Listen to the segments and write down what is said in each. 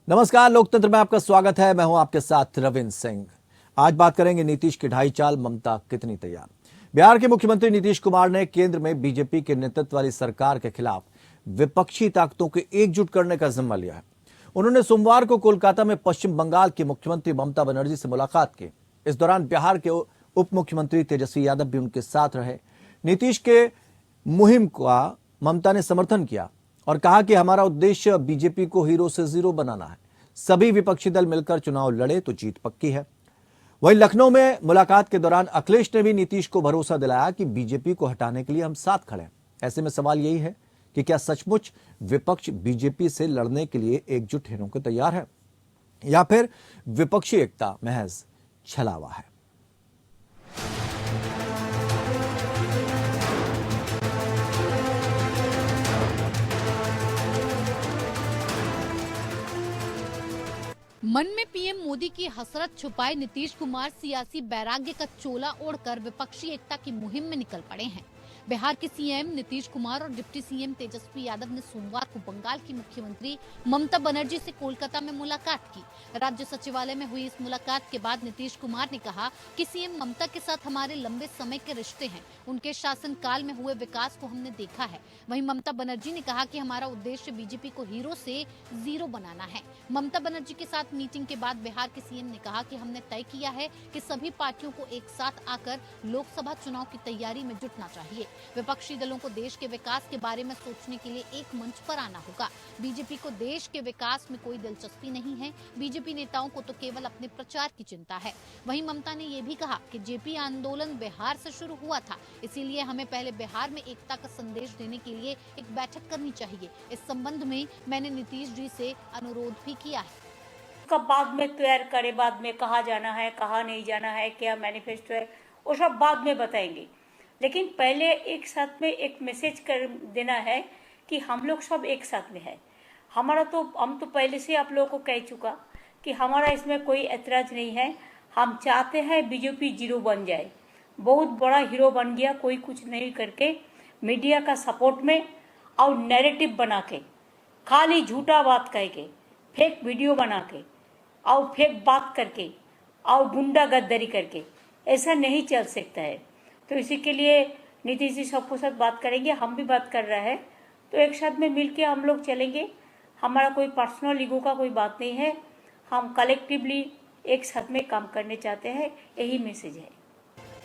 नमस्कार, लोकतंत्र में आपका स्वागत है। मैं हूं आपके साथ रविंद्र सिंह। आज बात करेंगे नीतीश की ढाई चाल, ममता कितनी तैयार। बिहार के मुख्यमंत्री नीतीश कुमार ने केंद्र में बीजेपी के नेतृत्व वाली सरकार के खिलाफ विपक्षी ताकतों को एकजुट करने का जिम्मा लिया है। उन्होंने सोमवार को कोलकाता में पश्चिम बंगाल की मुख्यमंत्री ममता बनर्जी से मुलाकात की। इस दौरान बिहार के उप मुख्यमंत्री तेजस्वी यादव भी उनके साथ रहे। नीतीश के मुहिम का ममता ने समर्थन किया और कहा कि हमारा उद्देश्य बीजेपी को हीरो से जीरो बनाना है। सभी विपक्षी दल मिलकर चुनाव लड़े तो जीत पक्की है। वहीं लखनऊ में मुलाकात के दौरान अखिलेश ने भी नीतीश को भरोसा दिलाया कि बीजेपी को हटाने के लिए हम साथ खड़े हैं। ऐसे में सवाल यही है कि क्या सचमुच विपक्ष बीजेपी से लड़ने के लिए एकजुट होने को तैयार है या फिर विपक्षी एकता महज छलावा है। मन में पीएम मोदी की हसरत छुपाए नीतीश कुमार सियासी वैराग्य का चोला ओढ़कर विपक्षी एकता की मुहिम में निकल पड़े हैं। बिहार के सीएम नीतीश कुमार और डिप्टी सीएम तेजस्वी यादव ने सोमवार को बंगाल की मुख्यमंत्री ममता बनर्जी से कोलकाता में मुलाकात की। राज्य सचिवालय में हुई इस मुलाकात के बाद नीतीश कुमार ने कहा कि सीएम ममता के साथ हमारे लंबे समय के रिश्ते हैं। उनके शासनकाल में हुए विकास को हमने देखा है। वहीं ममता बनर्जी ने कहा कि हमारा उद्देश्य बीजेपी को हीरो से जीरो बनाना है। ममता बनर्जी के साथ मीटिंग के बाद बिहार के सीएम ने कहा कि हमने तय किया है कि सभी पार्टियों को एक साथ आकर लोकसभा चुनाव की तैयारी में जुटना चाहिए। विपक्षी दलों को देश के विकास के बारे में सोचने के लिए एक मंच पर आना होगा। बीजेपी को देश के विकास में कोई दिलचस्पी नहीं है। बीजेपी नेताओं को तो केवल अपने प्रचार की चिंता है। वहीं ममता ने यह भी कहा कि जेपी आंदोलन बिहार से शुरू हुआ था, इसीलिए हमें पहले बिहार में एकता का संदेश देने के लिए एक बैठक करनी चाहिए। इस संबंध में मैंने नीतीश जी से अनुरोध भी किया है। कब बाद में तैयार करे, बाद में कहाँ जाना है, कहाँ नहीं जाना है, क्या मैनिफेस्टो है, वो सब बाद में बताएंगे। लेकिन पहले एक साथ में एक मैसेज कर देना है कि हम लोग सब एक साथ में है। हम तो पहले से आप लोगों को कह चुका कि हमारा इसमें कोई ऐतराज नहीं है। हम चाहते हैं बीजेपी जीरो बन जाए, बहुत बड़ा हीरो बन गया, कोई कुछ नहीं करके मीडिया का सपोर्ट में और नैरेटिव बना के, खाली झूठा बात कह के, फेक वीडियो बना के और फेक बात करके और गुंडागर्दी करके ऐसा नहीं चल सकता है। तो इसी के लिए नीतीश जी सबको साथ बात करेंगे, हम भी बात कर रहे हैं। तो एक साथ में मिलके हम लोग चलेंगे। हमारा कोई पर्सनल ईगो का कोई बात नहीं है। हम कलेक्टिवली एक साथ में काम करने चाहते हैं, यही मैसेज है।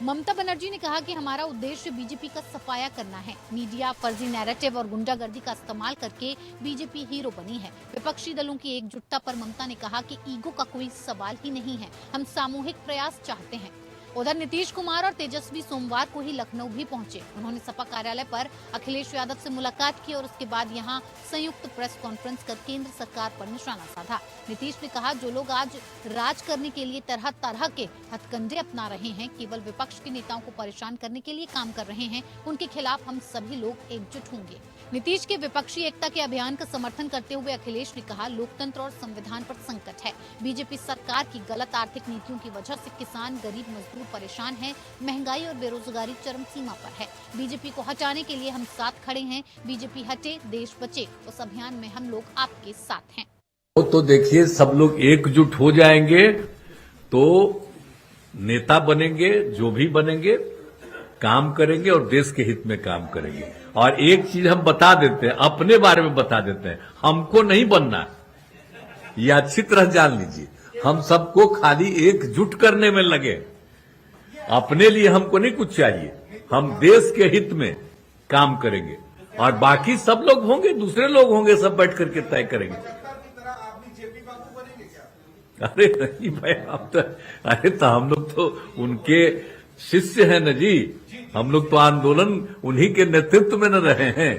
ममता बनर्जी ने कहा कि हमारा उद्देश्य बीजेपी का सफाया करना है। मीडिया फर्जी नैरेटिव और गुंडागर्दी का इस्तेमाल करके बीजेपी हीरो बनी है। विपक्षी दलों की एकजुटता पर ममता ने कहा कि ईगो का कोई सवाल ही नहीं है, हम सामूहिक प्रयास चाहते हैं। उधर नीतीश कुमार और तेजस्वी सोमवार को ही लखनऊ भी पहुंचे। उन्होंने सपा कार्यालय पर अखिलेश यादव से मुलाकात की और उसके बाद यहां संयुक्त प्रेस कॉन्फ्रेंस कर केंद्र सरकार पर निशाना साधा। नीतीश ने कहा, जो लोग आज राज करने के लिए तरह तरह के हथकंडे अपना रहे हैं, केवल विपक्ष के नेताओं को परेशान करने के लिए काम कर रहे हैं, उनके खिलाफ हम सभी लोग एकजुट होंगे। नीतीश के विपक्षी एकता के अभियान का समर्थन करते हुए अखिलेश ने कहा, लोकतंत्र और संविधान पर संकट है। बीजेपी सरकार की गलत आर्थिक नीतियों की वजह से किसान, गरीब, मजदूर परेशान है। महंगाई और बेरोजगारी चरम सीमा पर है। बीजेपी को हटाने के लिए हम साथ खड़े हैं। बीजेपी हटे, देश बचे, उस अभियान में हम लोग आपके साथ हैं। तो देखिए, सब लोग एकजुट हो जाएंगे तो नेता बनेंगे, जो भी बनेंगे काम करेंगे और देश के हित में काम करेंगे। और एक चीज हम बता देते हैं, अपने बारे में बता देते हैं, हमको नहीं बनना, ये अच्छी तरह जान लीजिए। हम सबको खाली एकजुट करने में लगे, अपने लिए हमको नहीं कुछ चाहिए। हम देश के हित में काम करेंगे और बाकी सब लोग होंगे, दूसरे लोग होंगे, सब बैठ करके तय करेंगे। अरे नहीं भाई, तो हम लोग तो उनके शिष्य हैं न जी। हम लोग तो आंदोलन उन्हीं के नेतृत्व में न रहे हैं,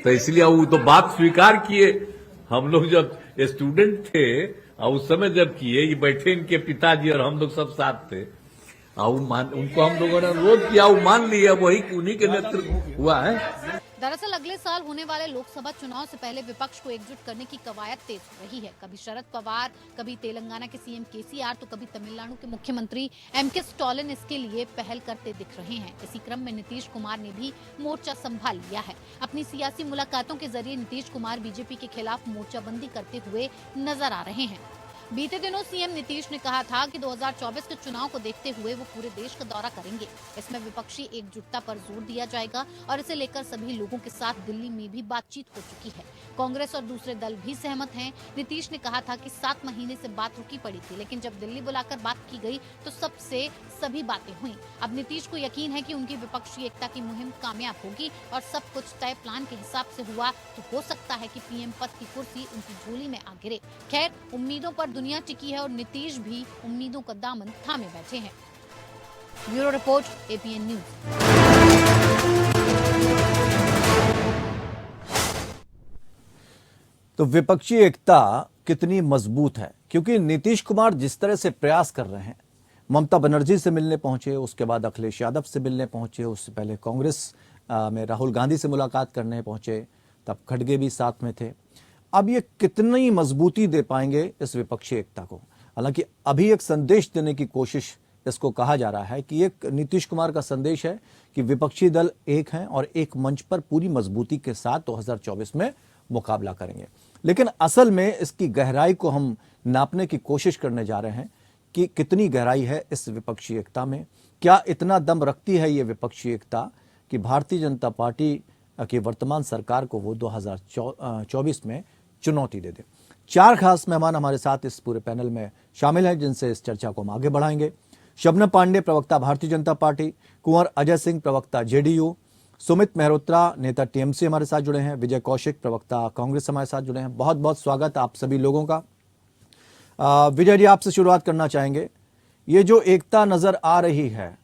तो इसलिए वो तो बात स्वीकार किए। हम लोग जब स्टूडेंट थे और उस समय जब किए, ये बैठे इनके पिताजी और हम लोग सब साथ थे, उनको हम लोगों ने अनुरोध किया, वो मान लिया, वही उन्हीं के नेतृत्व हुआ है। दरअसल अगले साल होने वाले लोकसभा चुनाव से पहले विपक्ष को एकजुट करने की कवायद तेज हो रही है। कभी शरद पवार, कभी तेलंगाना के सीएम केसीआर, तो कभी तमिलनाडु के मुख्यमंत्री एमके स्टालिन इसके लिए पहल करते दिख रहे हैं। इसी क्रम में नीतीश कुमार ने भी मोर्चा संभाल लिया है। अपनी सियासी मुलाकातों के जरिए नीतीश कुमार बीजेपी के खिलाफ मोर्चाबंदी करते हुए नजर आ रहे हैं। बीते दिनों सीएम नीतीश ने कहा था कि 2024 के चुनाव को देखते हुए वो पूरे देश का दौरा करेंगे। इसमें विपक्षी एकजुटता पर जोर दिया जाएगा और इसे लेकर सभी लोगों के साथ दिल्ली में भी बातचीत हो चुकी है। कांग्रेस और दूसरे दल भी सहमत हैं। नीतीश ने कहा था कि 7 महीने से बात रुकी पड़ी थी, लेकिन जब दिल्ली बुलाकर बात की गई तो सबसे सभी बातें हुई। अब नीतीश को यकीन है कि उनकी विपक्षी एकता की मुहिम कामयाब होगी और सब कुछ तय प्लान के हिसाब से हुआ तो हो सकता है कि पीएम पद की कुर्सी उनकी झोली में आ गिरे। खैर, उम्मीदों पर दुनिया टिकी है और नीतीश भी उम्मीदों का दामन थामे बैठे हैं। Bureau report, APN news. तो विपक्षी एकता कितनी मजबूत है, क्योंकि नीतीश कुमार जिस तरह से प्रयास कर रहे हैं, ममता बनर्जी से मिलने पहुंचे, उसके बाद अखिलेश यादव से मिलने पहुंचे, उससे पहले कांग्रेस में राहुल गांधी से मुलाकात करने पहुंचे, तब खड़गे भी साथ में थे। अब ये कितनी मजबूती दे पाएंगे इस विपक्षी एकता को? हालांकि अभी एक संदेश देने की कोशिश इसको कहा जा रहा है कि एक नीतीश कुमार का संदेश है कि विपक्षी दल एक हैं और एक मंच पर पूरी मजबूती के साथ 2024 में मुकाबला करेंगे। लेकिन असल में इसकी गहराई को हम नापने की कोशिश करने जा रहे हैं कि कितनी गहराई है इस विपक्षी एकता में। क्या इतना दम रखती है ये विपक्षी एकता कि भारतीय जनता पार्टी की वर्तमान सरकार को वो 2024 में चुनौती दे दे? 4 खास मेहमान हमारे साथ इस पूरे पैनल में शामिल हैं, जिनसे इस चर्चा को हम आगे बढ़ाएंगे। शबनम पांडे, प्रवक्ता भारतीय जनता पार्टी, कुंवर अजय सिंह, प्रवक्ता जेडीयू, सुमित मेहरोत्रा, नेता टीएमसी हमारे साथ जुड़े हैं, विजय कौशिक, प्रवक्ता कांग्रेस हमारे साथ जुड़े हैं। बहुत बहुत स्वागत आप सभी लोगों का। विजय जी, आपसे शुरुआत करना चाहेंगे। ये जो एकता नजर आ रही है,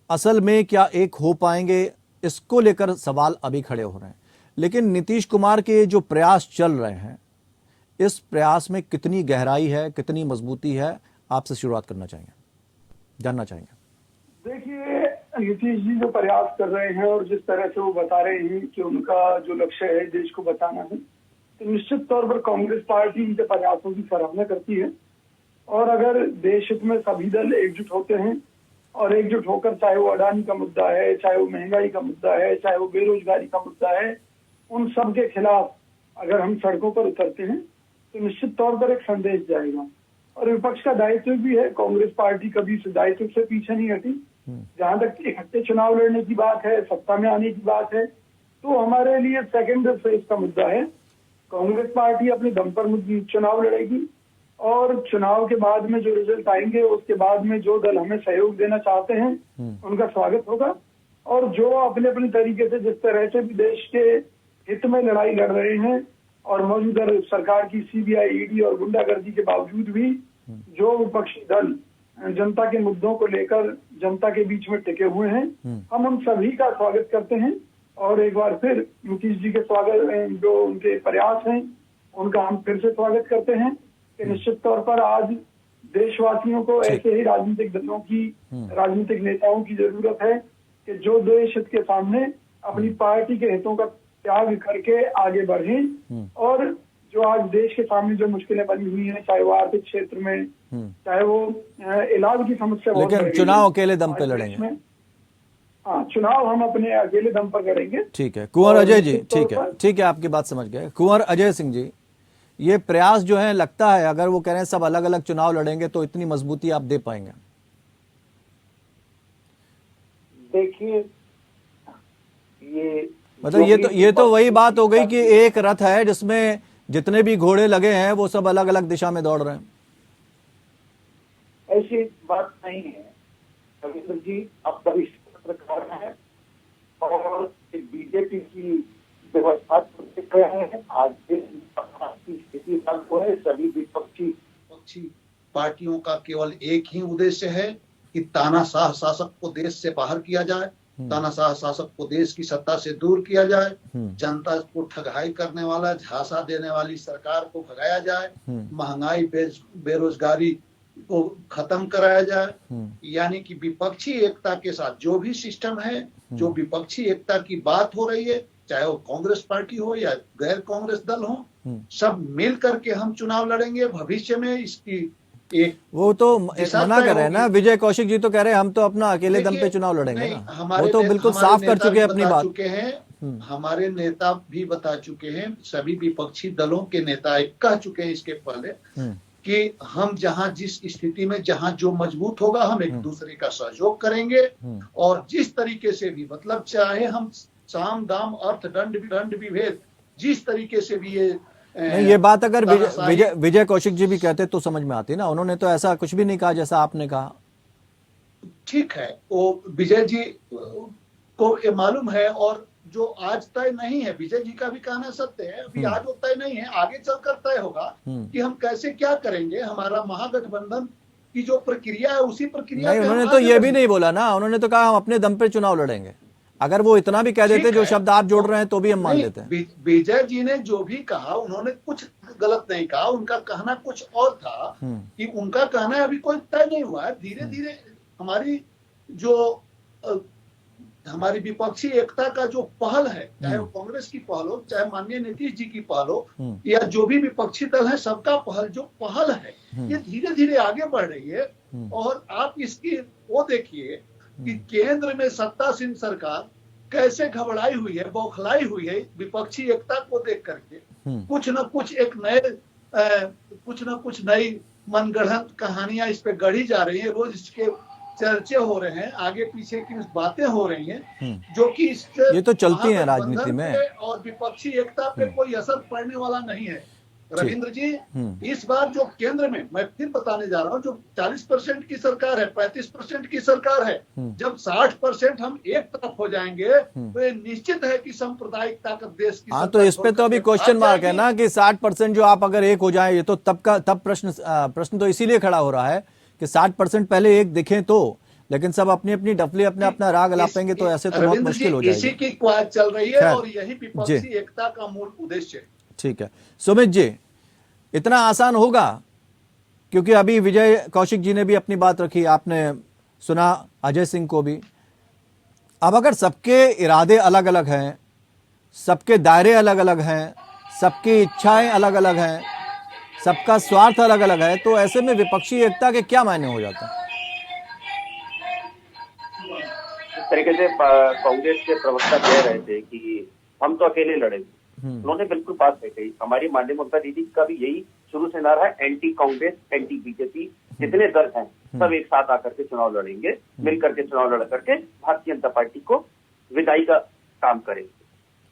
असल में क्या एक हो पाएंगे, इसको लेकर सवाल अभी खड़े हो रहे हैं। लेकिन नीतीश कुमार के जो प्रयास चल रहे हैं, इस प्रयास में कितनी गहराई है, कितनी मजबूती है, आपसे शुरुआत करना चाहेंगे, जानना चाहेंगे। देखिए, नीतीश जी जो प्रयास कर रहे हैं और जिस तरह से वो बता रहे हैं कि उनका जो लक्ष्य है देश को बचाना है, तो निश्चित तौर पर कांग्रेस पार्टी इनके प्रयासों की सराहना करती है। और अगर देश हित में सभी दल एकजुट होते हैं और एकजुट होकर, चाहे वो अडानी का मुद्दा है, चाहे वो महंगाई का मुद्दा है, चाहे वो बेरोजगारी का मुद्दा है, उन सब के खिलाफ अगर हम सड़कों पर उतरते हैं तो निश्चित तौर पर एक संदेश जाएगा। और विपक्ष का दायित्व भी है, कांग्रेस पार्टी कभी इस दायित्व से पीछे नहीं हटी। जहां तक इकट्ठे चुनाव लड़ने की बात है, सत्ता में आने की बात है, तो हमारे लिए सेकेंड फेज का मुद्दा है। कांग्रेस पार्टी अपने दम पर चुनाव लड़ेगी और चुनाव के बाद में जो रिजल्ट आएंगे, उसके बाद में जो दल हमें सहयोग देना चाहते हैं उनका स्वागत होगा। और जो अपने अपने तरीके से जिस तरह से भी देश के हित में लड़ाई लड़ रहे हैं और मौजूदा सरकार की सीबीआई, ईडी और गुंडागर्दी के बावजूद भी जो विपक्षी दल जनता के मुद्दों को लेकर जनता के बीच में टिके हुए हैं, हम उन सभी का स्वागत करते हैं। और एक बार फिर नीतीश जी के स्वागत, जो उनके प्रयास हैं, उनका हम फिर से स्वागत करते हैं कि निश्चित तौर पर आज देशवासियों को ऐसे ही राजनीतिक दलों की, राजनीतिक नेताओं की जरूरत है कि जो देश हित के सामने अपनी पार्टी के हितों का त्याग करके आगे बढ़ें। और जो आज देश के सामने जो मुश्किलें बनी हुई हैं, चाहे वो आर्थिक क्षेत्र में, चाहे वो इलाज की समस्या, लेकिन चुनाव अकेले दम पे लड़ेंगे। हाँ, चुनाव हम अपने अकेले दम पर लड़ेंगे। ठीक है कुंवर अजय जी, ठीक है आपकी बात समझ गए। कुंवर अजय सिंह जी, ये प्रयास जो है, लगता है अगर वो कह रहे हैं सब अलग अलग चुनाव लड़ेंगे तो इतनी मजबूती आप दे पाएंगे? देखिए, ये मतलब ये तो वही बात हो गई कि एक रथ है जिसमें जितने भी घोड़े लगे हैं वो सब अलग अलग दिशा में दौड़ रहे हैं। ऐसी बात नहीं है रविंद्र जी, आप वरिष्ठ पत्रकार हैं और बीजेपी की व्यवस्था देख रहे हैं। आज की स्थिति लागू है, सभी विपक्षी पार्टियों का केवल एक ही उद्देश्य है कि तानाशाह शासक को देश से बाहर किया जाए, तानाशाह शासक को देश की सत्ता से दूर किया जाए, जनता को ठगाई करने वाला, झांसा देने वाली सरकार को भगाया जाए, महंगाई, बेरोजगारी को खत्म कराया जाए, यानी कि विपक्षी एकता के साथ जो भी सिस्टम है, जो विपक्षी एकता की बात हो रही है, चाहे वो कांग्रेस पार्टी हो या गैर कांग्रेस दल हो, सब मिल करके हम चुनाव लड़ेंगे। भविष्य में इसकी एक वो तो मना कर रहे हैं ना, विजय कौशिक जी तो कह रहे हैं हम तो अपना अकेले दम पे चुनाव लड़ेंगे ना, वो तो बिल्कुल साफ कर चुके हैं अपनी बात। हमारे नेता भी बता चुके हैं, सभी विपक्षी दलों के नेता कह चुके हैं इसके पहले कि हम जहां जिस स्थिति में जहां जो मजबूत होगा हम एक दूसरे का सहयोग करेंगे, और जिस तरीके से भी, मतलब चाहे हम साम दाम अर्थ दंड विभेद जिस तरीके से भी ये बात अगर विजय कौशिक जी भी कहते तो समझ में आती ना, उन्होंने तो ऐसा कुछ भी नहीं कहा जैसा आपने कहा। ठीक है, वो विजय जी को ये मालूम है, और जो आज तय नहीं है, विजय जी का भी कहना सत्य है, अभी आज वो तय नहीं है, आगे चलकर तय होगा कि हम कैसे क्या करेंगे। हमारा महागठबंधन की जो प्रक्रिया है उसी प्रक्रिया नहीं, उन्होंने तो ये भी नहीं बोला ना, उन्होंने तो कहा हम अपने दम पे चुनाव लड़ेंगे। अगर वो इतना भी कह देते जो शब्द आप जोड़ रहे हैं तो भी हम मान लेते हैं। विजय जी ने जो भी कहा उन्होंने कुछ गलत नहीं कहा, उनका कहना कुछ और था कि उनका कहना अभी कोई तय नहीं हुआ है। धीरे धीरे हमारी जो हमारी विपक्षी एकता का जो पहल है, चाहे वो कांग्रेस की पहल हो, चाहे माननीय नीतीश जी की पहल हो, या जो भी विपक्षी दल है, सबका पहल है, ये धीरे धीरे आगे बढ़ रही है। और आप इसकी वो देखिए कि केंद्र में सत्तासीन सरकार कैसे घबराई हुई है, बौखलाई हुई है विपक्षी एकता को देख करके। कुछ न कुछ नई मनगढ़ंत कहानियां इस पे गढ़ी जा रही है, रोज इसके चर्चे हो रहे हैं, आगे पीछे की बातें हो रही हैं, जो कि ये तो चलती है राजनीति में, और विपक्षी एकता पे कोई असर पड़ने वाला नहीं है। रविंद्र जी, इस बार जो केंद्र में, मैं फिर बताने जा रहा हूँ, जो 40% की सरकार है, 35% की सरकार है, जब 60% हम एक तरफ हो जाएंगे तो ये निश्चित है कि सांप्रदायिक ताकत देश की। हाँ, तो इस पे तो अभी क्वेश्चन मार्क है ना कि 60% जो आप अगर एक हो जाए, ये तो तब प्रश्न तो इसीलिए खड़ा हो रहा है कि 60% पहले एक दिखे तो, लेकिन सब अपनी अपनी डफली अपने अपना राग अलापेंगे तो ऐसे तो बहुत मुश्किल हो जाएगी। इसी की क्वाज चल रही है और यही विपक्षी एकता का मूल उद्देश्य है। ठीक है सुमित जी, इतना आसान होगा? क्योंकि अभी विजय कौशिक जी ने भी अपनी बात रखी, आपने सुना अजय सिंह को भी। अब अगर सबके इरादे अलग अलग हैं, सबके दायरे अलग अलग हैं, सबकी इच्छाएं अलग अलग हैं, सबका स्वार्थ अलग अलग है, तो ऐसे में विपक्षी एकता के क्या मायने हो जाते हैं? इस तरीके से कांग्रेस के प्रवक्ता कह रहे थे कि हम तो अकेले लड़ेंगे, उन्होंने बिल्कुल बात नहीं कही। हमारी माननीय ममता दीदी का भी यही शुरू से नारा है, एंटी कांग्रेस एंटी बीजेपी जितने दल हैं सब एक साथ आकर के चुनाव लड़ेंगे, मिल करके चुनाव लड़ करके भारतीय जनता पार्टी को विदाई का काम करेंगे।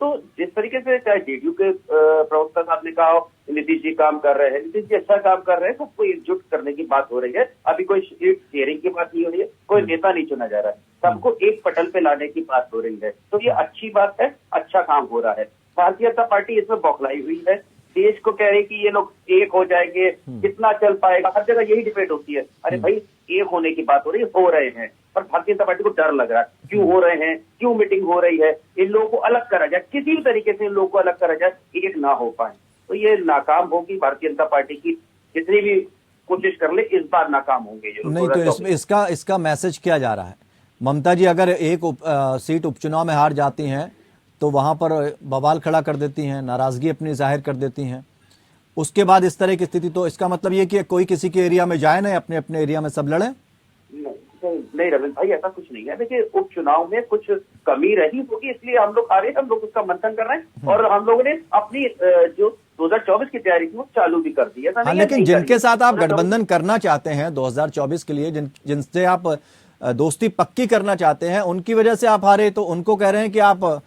तो जिस तरीके से चाहे जेडीयू के प्रवक्ता साहब ने कहा, नीतीश जी काम कर रहे हैं, नीतीश जी अच्छा काम कर रहे हैं, सबको एकजुट करने की बात हो रही है। अभी कोई शेयरिंग की बात नहीं हो रही है, कोई नेता नहीं चुना जा रहा है, सबको एक पटल पे लाने की बात हो रही है। तो ये अच्छी बात है, अच्छा काम हो रहा है। भारतीय जनता पार्टी इसमें बौखलाई हुई है, देश को कह रही है कि ये लोग एक हो जाएंगे, कितना चल पाएगा, हर जगह यही डिबेट होती है। अरे भाई, एक होने की बात हो रही है, हो रहे हैं, पर भारतीय जनता पार्टी को डर लग रहा है, क्यों हो रहे हैं, क्यों मीटिंग हो रही है, इन लोगों को अलग करा जाए, किसी भी तरीके से इन लोगों को अलग करा जाए, एक ना हो पाए तो ये नाकाम होगी भारतीय जनता पार्टी की। जितनी भी कोशिश कर ले, इस बार नाकाम होंगे ये। नहीं तो इसका मैसेज क्या जा रहा है? ममता जी अगर एक सीट उपचुनाव में हार जाती हैं तो वहां पर बवाल खड़ा कर देती हैं, नाराजगी अपनी जाहिर कर देती हैं, उसके बाद इस तरह की स्थिति, तो इसका मतलब ये कि कोई किसी के एरिया में जाए नहीं, अपने अपने एरिया में सब लड़े? नहीं रविंद्र भाई, ऐसा कुछ नहीं है। देखिए, उपचुनाव में कुछ कमी रही होगी, इसलिए हम लोग आ रहे हैं, हम लोग उसका मंथन कर रहे हैं, और हम लोगों ने अपनी जो 2024 की तैयारी थी वो चालू भी कर दी है। हाँ, लेकिन जिनके साथ आप गठबंधन करना चाहते हैं 2024 के लिए, जिनसे आप दोस्ती पक्की करना चाहते हैं, उनकी वजह से आप हारे, तो उनको कह रहे हैं कि आप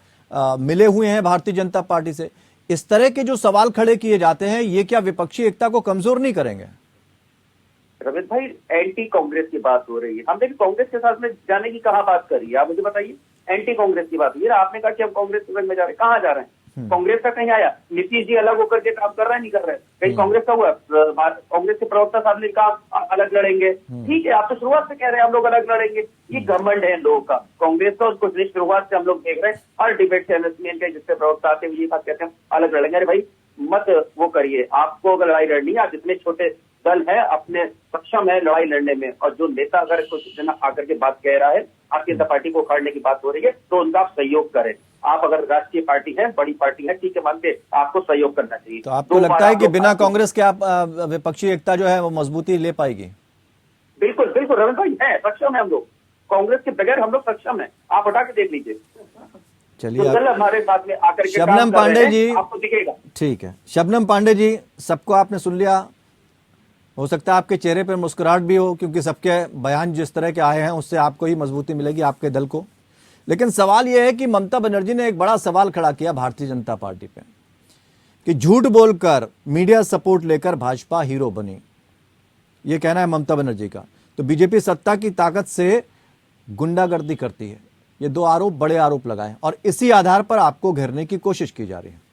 मिले हुए हैं भारतीय जनता पार्टी से। इस तरह के जो सवाल खड़े किए जाते हैं, ये क्या विपक्षी एकता को कमजोर नहीं करेंगे? रविंद्र भाई, एंटी कांग्रेस की बात हो रही है, हमने भी कांग्रेस के साथ में जाने की कहाँ बात करी है, आप मुझे बताइए। एंटी कांग्रेस की बात हुई है, आपने कहा कि हम कांग्रेस के संग में जा रहे हैं, कहाँ जा रहे हैं? कांग्रेस का कहीं आया? नीतीश जी अलग होकर के काम कर रहे हैं, नहीं कर रहे? कहीं कांग्रेस का हुआ? कांग्रेस के प्रवक्ता साहब ने कहा अलग लड़ेंगे, ठीक है, आप तो शुरुआत से कह रहे हैं हम लोग अलग लड़ेंगे। ये घमंड है लोगों का, कांग्रेस का उसको शुरुआत से हम लोग देख रहे हैं, हर डिबेट से के जिससे प्रवक्ता आते हैं ये बात कहते हैं अलग लड़ेंगे। अरे भाई, मत वो करिए, आपको अगर लड़ाई लड़नी है, आप इतने छोटे दल है, अपने सक्षम है लड़ाई लड़ने में। और जो नेता अगर कुछ दिन आकर के बात कह रहा है, भारतीय जनता पार्टी को उखाड़ने की बात हो रही है, तो उनका आप सहयोग करें। आप अगर राष्ट्रीय पार्टी है, बड़ी पार्टी है, ठीक है, मानते आपको सहयोग करना चाहिए। तो आपको लगता है कि बिना कांग्रेस के आप विपक्षी एकता जो है वो मजबूती ले पाएगी? बिल्कुल बिल्कुल रविंद्र भाई, है, सक्षम है हम लोग। कांग्रेस के बगैर हम लोग सक्षम है, आप हटा के देख लीजिए। चलिए, तो दल हमारे साथ में आकर के शबनम काम कर पांडे रहे हैं, जी, आपको दिखेगा। ठीक है। शबनम पांडे जी, सबको आपने सुन लिया। हो सकता है आपके चेहरे पर मुस्कुराहट भी हो, क्योंकि सबके बयान जिस तरह के आए हैं उससे आपको ही मजबूती मिलेगी, आपके दल को। लेकिन सवाल यह है कि ममता बनर्जी ने एक बड़ा सवाल खड़ा किया भारतीय जनता पार्टी पे कि झूठ बोलकर मीडिया सपोर्ट लेकर भाजपा हीरो बनी। ये कहना है ममता बनर्जी का। तो बीजेपी सत्ता की ताकत से गुंडागर्दी करती है। ये दो आरोप, बड़े आरोप लगाए, और इसी आधार पर आपको घेरने की कोशिश की जा रही है।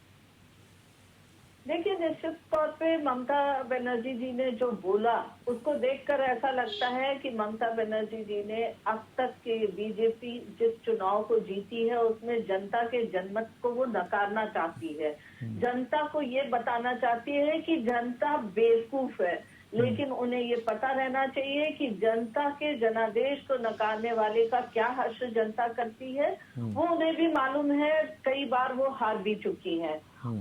देखिए, निश्चित तौर पे ममता बनर्जी जी ने जो बोला उसको देखकर ऐसा लगता है कि ममता बनर्जी जी ने अब तक के बीजेपी जिस चुनाव को जीती है उसमें जनता के जनमत को वो नकारना चाहती है। जनता को ये बताना चाहती है कि जनता बेवकूफ है, लेकिन उन्हें ये पता रहना चाहिए कि जनता के जनादेश को नकारने वाले का क्या हश्र जनता करती है, वो उन्हें भी मालूम है। कई बार वो हार भी चुकी हैं,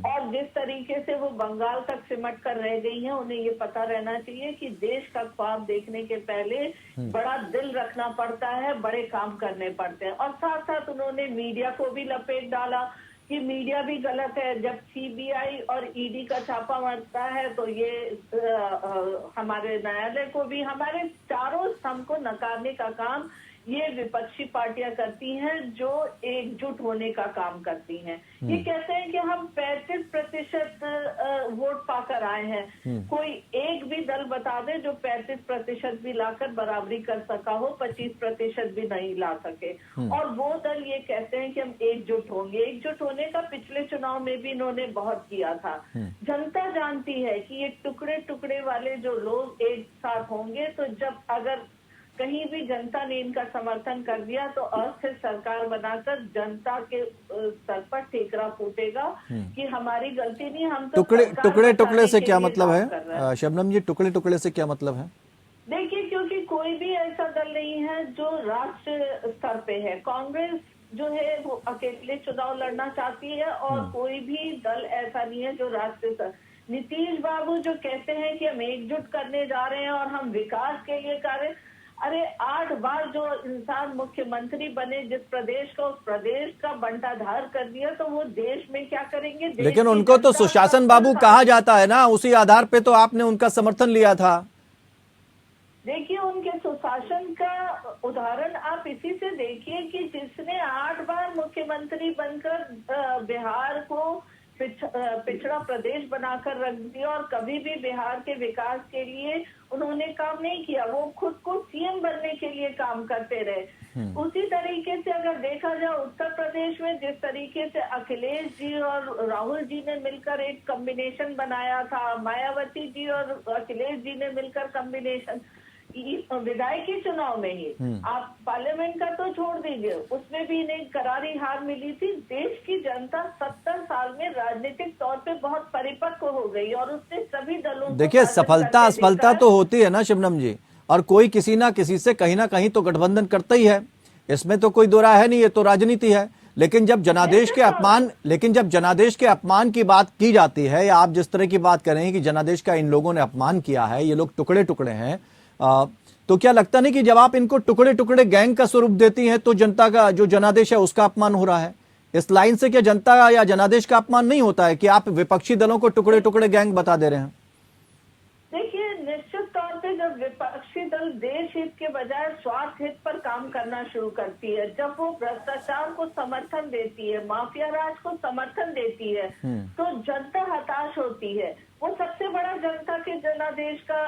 और जिस तरीके से वो बंगाल तक सिमट कर रह गई हैं, उन्हें ये पता रहना चाहिए कि देश का ख्वाब देखने के पहले बड़ा दिल रखना पड़ता है, बड़े काम करने पड़ते हैं। और साथ साथ उन्होंने मीडिया को भी लपेट डाला कि मीडिया भी गलत है। जब सीबीआई और ईडी का छापा मारता है तो ये हमारे न्यायालय को भी, हमारे चारों स्तंभ को नकारने का काम ये विपक्षी पार्टियां करती हैं, जो एकजुट होने का काम करती हैं। ये कहते हैं कि हम 35% वोट पाकर आए हैं। कोई एक भी दल बता दे जो 35% भी लाकर बराबरी कर सका हो, 25% भी नहीं ला सके। और वो दल ये कहते हैं कि हम एकजुट होंगे। एकजुट होने का पिछले चुनाव में भी इन्होंने बहुत किया था। जनता जानती है कि ये टुकड़े टुकड़े वाले जो लोग एक साथ होंगे, तो जब अगर कहीं भी जनता ने इनका समर्थन कर दिया तो अस्थिर सरकार बनाकर जनता के सर पर ठेकरा फूटेगा कि हमारी गलती नहीं, हम तो टुकड़े टुकड़े से क्या मतलब है शबनम जी? टुकड़े टुकड़े से क्या मतलब है? देखिए, क्योंकि कोई भी ऐसा दल नहीं है जो राष्ट्र स्तर पे है। कांग्रेस जो है वो अकेले चुनाव लड़ना चाहती है, और कोई भी दल ऐसा नहीं है जो राष्ट्र स्तर। नीतीश बाबू जो कहते हैं कि हम एकजुट करने जा रहे हैं और हम विकास के लिए कार्य, अरे 8 बार जो इंसान मुख्यमंत्री बने जिस प्रदेश का, उस प्रदेश का बंटाधार कर दिया, तो वो देश में क्या करेंगे? लेकिन उनको तो सुशासन बाबू कहा जाता है ना, उसी आधार पे तो आपने उनका समर्थन लिया था। देखिए, उनके सुशासन का उदाहरण आप इसी से देखिए कि जिसने 8 बार मुख्यमंत्री बनकर बिहार को पिछड़ा प्रदेश बनाकर रख दिया और कभी भी बिहार के विकास के लिए उन्होंने काम नहीं किया। वो खुद को सीएम बनने के लिए काम करते रहे। उसी तरीके से अगर देखा जाए उत्तर प्रदेश में जिस तरीके से अखिलेश जी और राहुल जी ने मिलकर एक कॉम्बिनेशन बनाया था, मायावती जी और अखिलेश जी ने मिलकर कॉम्बिनेशन, विधायकी चुनाव में ही आप पार्लियामेंट का तो छोड़ दीजिए, उसमें भी इन्हें करारी हार मिली थी। देश की जनता 70 साल में राजनीतिक तौर पे बहुत परिपक्व हो गई और उसने सभी दलों, देखिए, सफलता असफलता तो होती है ना शबनम जी, और कोई किसी ना किसी से कहीं ना कहीं तो गठबंधन करता ही है, इसमें तो कोई दो राय है नहीं, ये तो राजनीति है। लेकिन जब जनादेश के अपमान की बात की जाती है, या आप जिस तरह की बात कर रहे हैं कि जनादेश का इन लोगों ने अपमान किया है, ये लोग टुकड़े टुकड़े हैं, तो क्या लगता नहीं कि जब आप इनको टुकड़े टुकड़े गैंग का स्वरूप देती हैं तो जनता का जो जनादेश है उसका अपमान हो रहा है? इस लाइन से क्या जनता या जनादेश का अपमान नहीं होता है कि आप विपक्षी दलों को टुकड़े टुकड़े गैंग बता दे रहे हैं? देखिए, निश्चित तौर पे जब विपक्षी दल देश हित के बजाय स्वार्थ हित पर काम करना शुरू करती है, जब वो भ्रष्टाचार को समर्थन देती है, माफिया राज को समर्थन देती है, तो जनता हताश होती है। वो सबसे बड़ा जनता के जनादेश का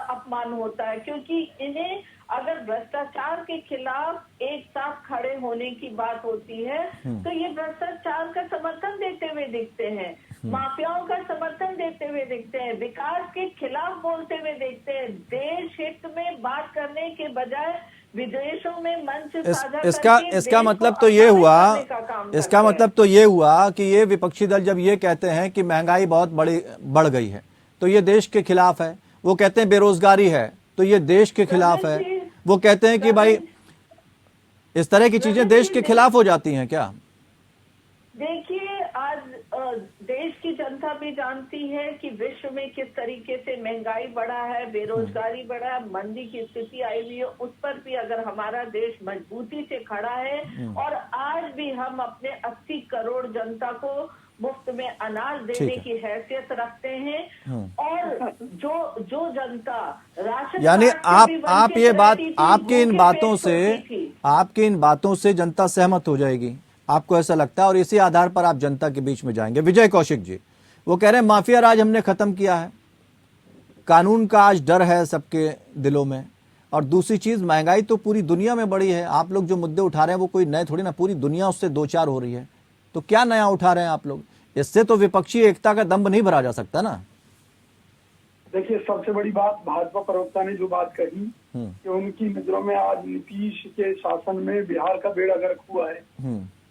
अपमान होता है, क्योंकि इन्हें अगर भ्रष्टाचार के खिलाफ एक साथ खड़े होने की बात होती है तो ये भ्रष्टाचार का समर्थन देते हुए दिखते हैं, माफियाओं का समर्थन देते हुए दिखते हैं, विकास के खिलाफ बोलते हुए दिखते हैं। देश हित में बात करने के बजाय विदेशों में मंच इसका मतलब तो ये हुआ कि ये विपक्षी दल जब ये कहते हैं कि महंगाई बहुत बढ़ गई है तो ये देश के खिलाफ है, वो कहते हैं बेरोजगारी है, तो ये देश के खिलाफ है। वो कहते हैं कि भाई इस तरह की चीजें देश के खिलाफ हो जाती हैं क्या? देखिए, आज देश की जनता भी जानती है कि विश्व में किस तरीके से महंगाई बढ़ा है, बेरोजगारी बढ़ा है, मंदी की स्थिति आई हुई है। उस पर भी अगर हमारा देश मजबूती से खड़ा है और आज भी हम अपने 80 करोड़ जनता को मुफ्त में अनाज देने की हैसियत रखते हैं, और जो जनता राशन यानी कार्ड से भी आप वंचित ये बात, रहती थी, आपकी इन भूखे बातों पेट से सोती थी। आपकी इन बातों से जनता सहमत हो जाएगी, आपको ऐसा लगता है, और इसी आधार पर आप जनता के बीच में जाएंगे। विजय कौशिक जी वो कह रहे हैं माफिया राज हमने खत्म किया है, कानून का आज डर है सबके दिलों में, और दूसरी चीज महंगाई तो पूरी दुनिया में बढ़ी है। आप लोग जो मुद्दे उठा रहे हैं वो कोई नए थोड़ी ना, पूरी दुनिया उससे दो चार हो रही है, तो क्या नया उठा रहे हैं आप लोग? इससे तो विपक्षी एकता का दम्भ नहीं भरा जा सकता ना। देखिए, सबसे बड़ी बात भाजपा प्रवक्ता ने जो बात कही कि उनकी नजरों में आज नीतीश के शासन में बिहार का बेड़ा गर्क हुआ है,